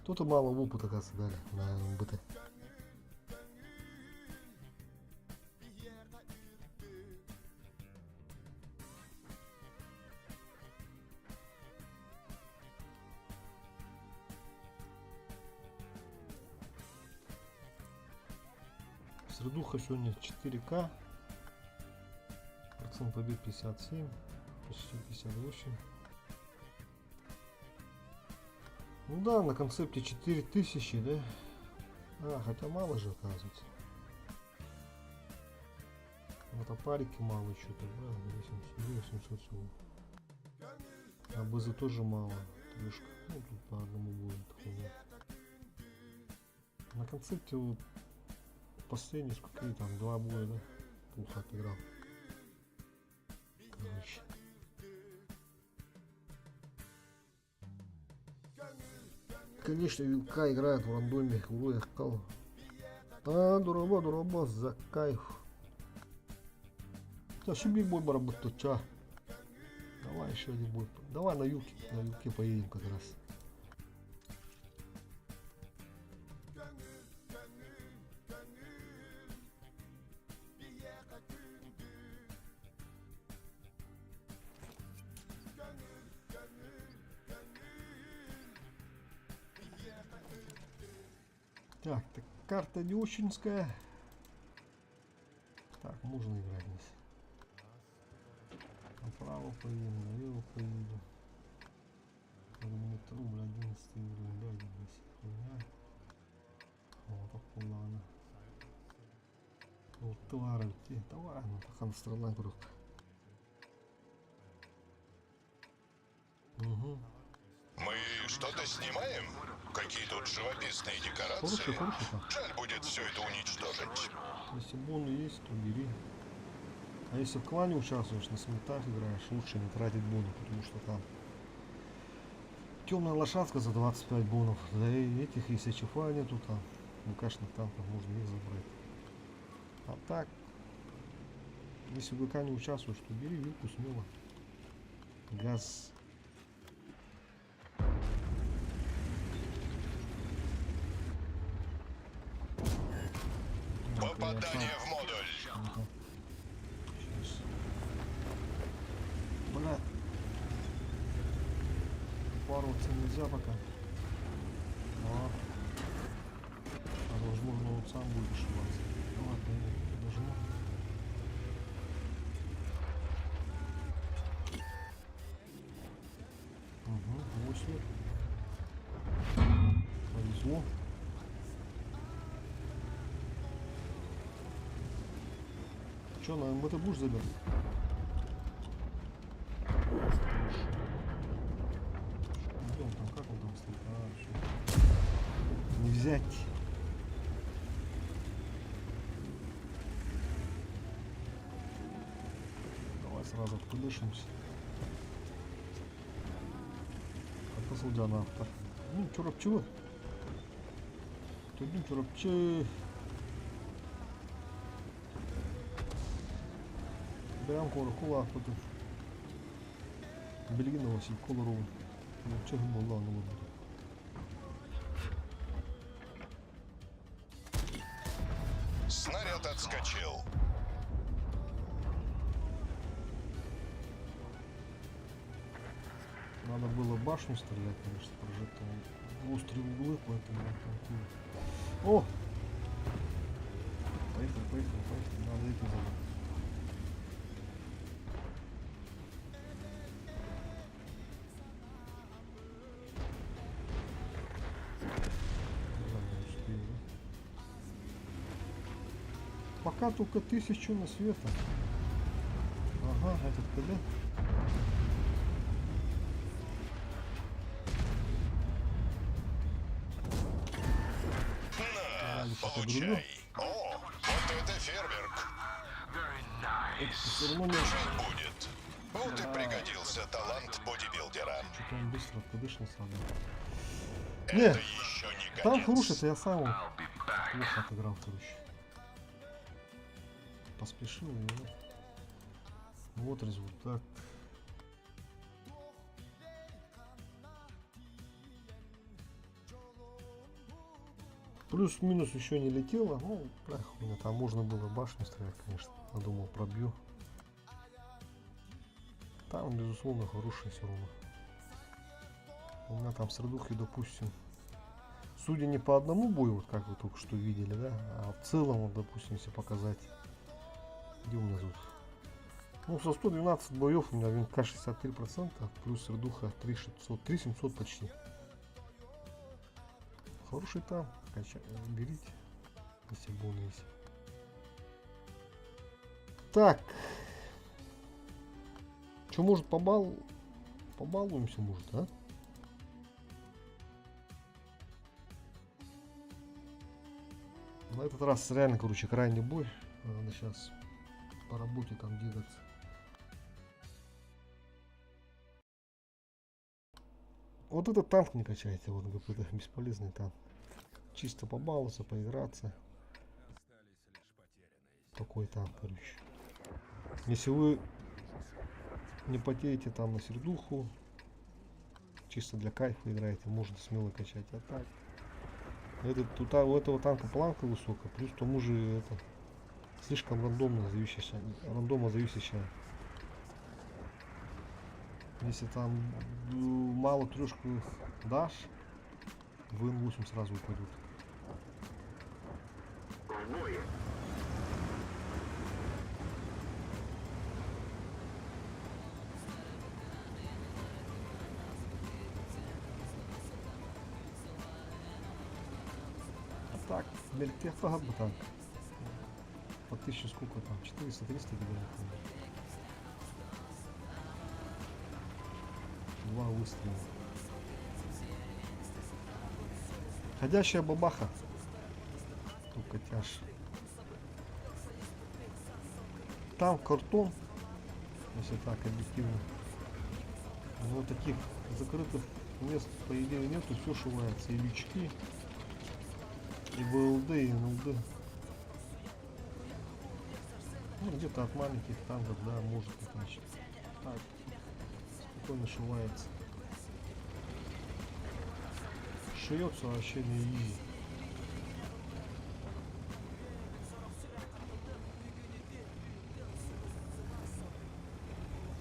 Тут и мало опыта, оказывается, дали на МБТ. Средуха сегодня 4К. Процент побед 57. Почти 58. Ну да, на концепте 4000, да? А, хотя мало же, оказывается. Вот опарики мало что-то, да? 800 всего. А БЗ тоже мало. Трешка. Ну тут по одному будет. Хуйня. На концепте вот последний сколько там, 2 боя, да? Плохо отыграл. Короче. Конечно, вилка играет в рандоме, урой кал. А, дураба, за кайф. Сейчас биг бой барабут, ча. Давай еще один бой. Давай на юбке поедем как раз. Так, карта Дющинская. Так, можно играть здесь. Направо поедем, налево поедем. Товары, давай, ну пока стрелай просто. Угу.
Мы что-то снимаем? Какие тут живописные декорации?
Хороший там.
Жаль будет все это уничтожить.
Если боны есть, то бери. А если в клане участвуешь, на сметах играешь, лучше не тратить боны, потому что там темная лошадка за 25 бонов. Да и этих, если ЧФА нету там, ВКшных танков, можно их забрать. А так, если в ВК не участвуешь, то бери вилку смело. Газ.
Попадание в модуль.
Сейчас. Бля. Упарываться нельзя пока. А возможно он сам будет ошибаться. Ну ладно, я подожму. Угу, 8. Повезло. Че, на МБТ будешь забирать? Где он там, как он там стоит? А, всё. Не взять. Давай сразу откудышимся. Atlasıl canı hafta. Çorapçı mı? Döndüm çorapçı. Прям кула потім. Бельгінова сіль кольорову. Чого була не буду.
Снаряд отскочил.
Надо было башню стрелять, конечно, прожитые острые углы, поэтому он танкует. О! Поехали. Надо этим забрать. Пока только 1000 на света. Ага, этот КД.
Получай. О, вот это фейерверк.
Все равно не...
Жить будет. Вот и пригодился талант бодибилдера.
Что-то он быстро откадышил сразу.
Это
Не,
еще не
там
конец.
хороший, это я сам его плохо отыграл, короче. Поспешил и вот результат. Плюс-минус еще не летело. Ну, хуйня, там можно было башню стрелять, конечно. Я думал, пробью. Там, безусловно, хорошие все равно. У меня там средухи, допустим, судя не по одному бою, вот как вы только что видели, да, а в целом, вот, допустим, если показать, где у меня тут, ну, со 112 боев у меня винка 63%, плюс средуха 3600, 3700 почти. Хороший там, берите, если боны есть. Так, что, может, побалуемся, может, а? На этот раз реально, короче, крайний бой. Надо сейчас по работе там двигаться. Вот этот танк не качайте, вот какой-то бесполезный танк. Чисто побаловаться, поиграться. Такой танк, короче. Если вы не потеете там на сердуху, чисто для кайфа играете, можно смело качать. А так, тут у этого танка планка высокая, плюс к тому же это слишком рандомно зависящая. Если там мало трешку дашь, в Н8 сразу упадут. Так, мельтеха, братан. по 1000 сколько там, 400-300 где-то. 2 выстрела. Ходящая бабаха. Только тяж. Там картон, если так объективно. Но таких закрытых мест по идее нету, все шивается. И лючки, и ВЛД, и НЛД. Ну, где-то от маленьких танков, да, может отлично. Так, спокойно шивается. Шьется вообще не изи.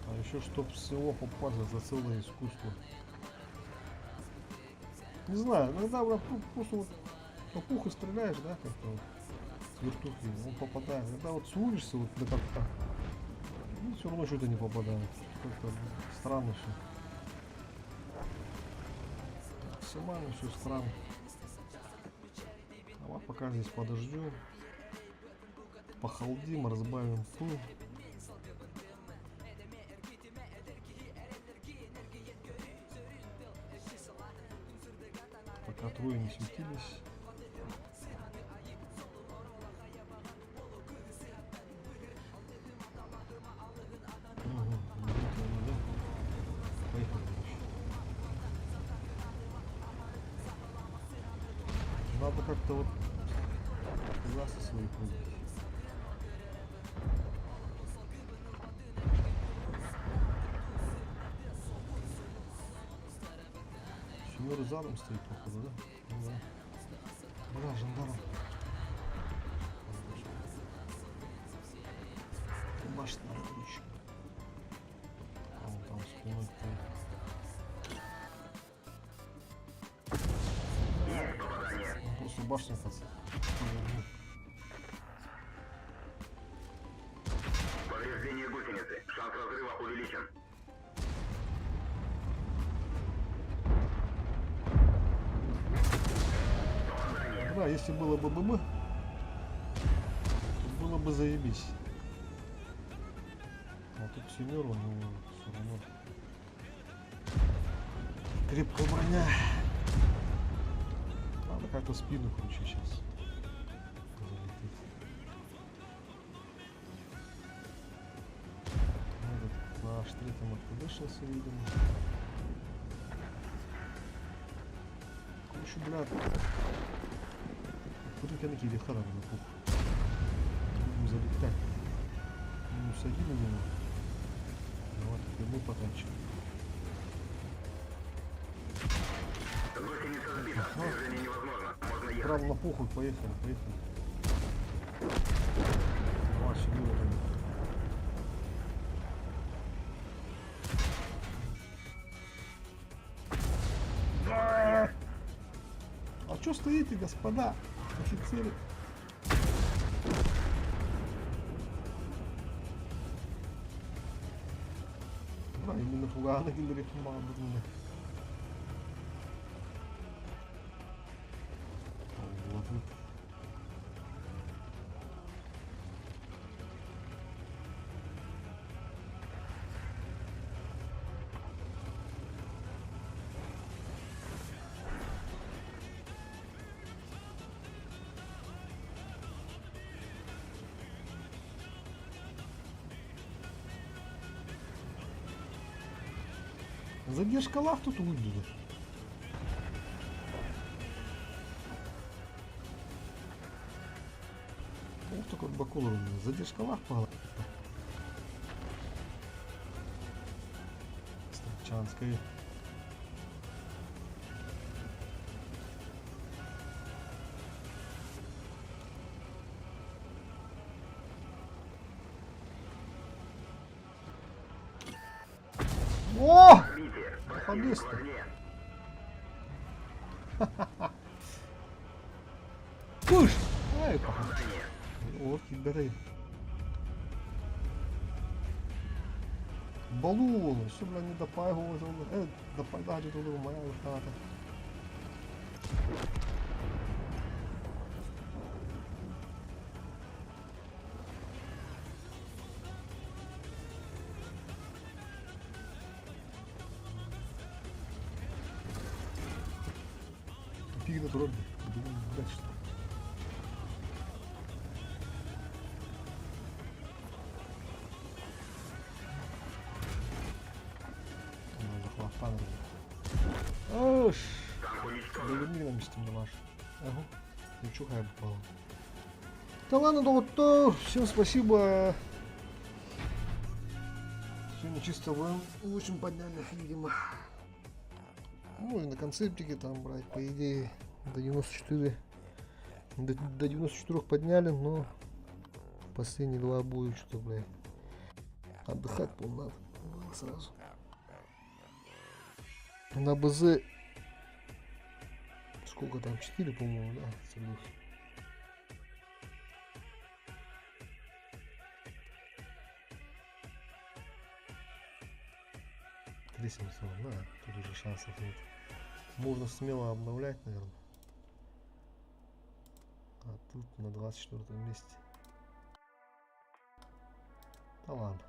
А еще чтоб всего попасть, за целое искусство. Не знаю, иногда просто вот по пуху стреляешь, да, как-то вот с вертухи, он попадает. Когда вот сводишься вот до как-то, ну, все равно что-то не попадает. Как-то странно все. Максимально все странно. А вот пока здесь подождем. Похолодим, разбавим пыл. Пока трое не светились. Поехали. Надо как-то вот глаза свои пробить. Семёр задом стоит, походу, да? Ну да. Бля, жандарм. Башня отлично. А он там спиной стоит. Он просто башню подсадил.
Повреждение гусеницы. Шанс разрыва увеличен.
Да, если было бы ББ, то было бы заебись. А тут семеру, но все равно. Крепкая броня. Надо как-то спину включить сейчас. Залететь. Этот на H3 откудышился, видимо. Короче, блядь. Куда-то накиди хара на пух. Будем залетать. Ну, сади на него. Давай, теперь мы потанчим.
Гусеница сбита. Движение невозможно. Можно ехать.
Прям на пуху, поехали, поехали. Давай, сюда уже. А чё стоите, господа? Офицеры. Да, именно фугана гильдерит мало. Вот. Задержка лав тут выйдет. Ух, такой бакул ровно. Задержка лав пала. Строчанская. О! Побеста. Пуш! Ай, о, киберы. Балуни, що, бля, не допайгували, допайдати туди в моя хата. жетпегенде тұрады. Дальше. Захлопан. Ош! Доверни нам стимулаж. Ага. Ничего хай попало. Да ладно, да вот то. Всем спасибо. Сегодня чисто вы очень подняли, видимо. Ну и на концептике там брать, по идее, до 94. До 94 подняли, но последние два боя что-то, блядь. Отдыхать, по-моему, надо было сразу. На БЗ сколько там? 4, по-моему, да, целых. Да, тут уже шансов нет. Можно смело обновлять, наверное. А тут на 24 месте. Да ладно.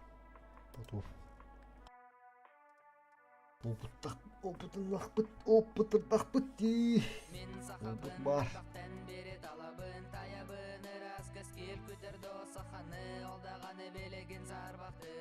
Потом. Опыт бар.
көтерді осы ханы алдағаны белеген зар бақты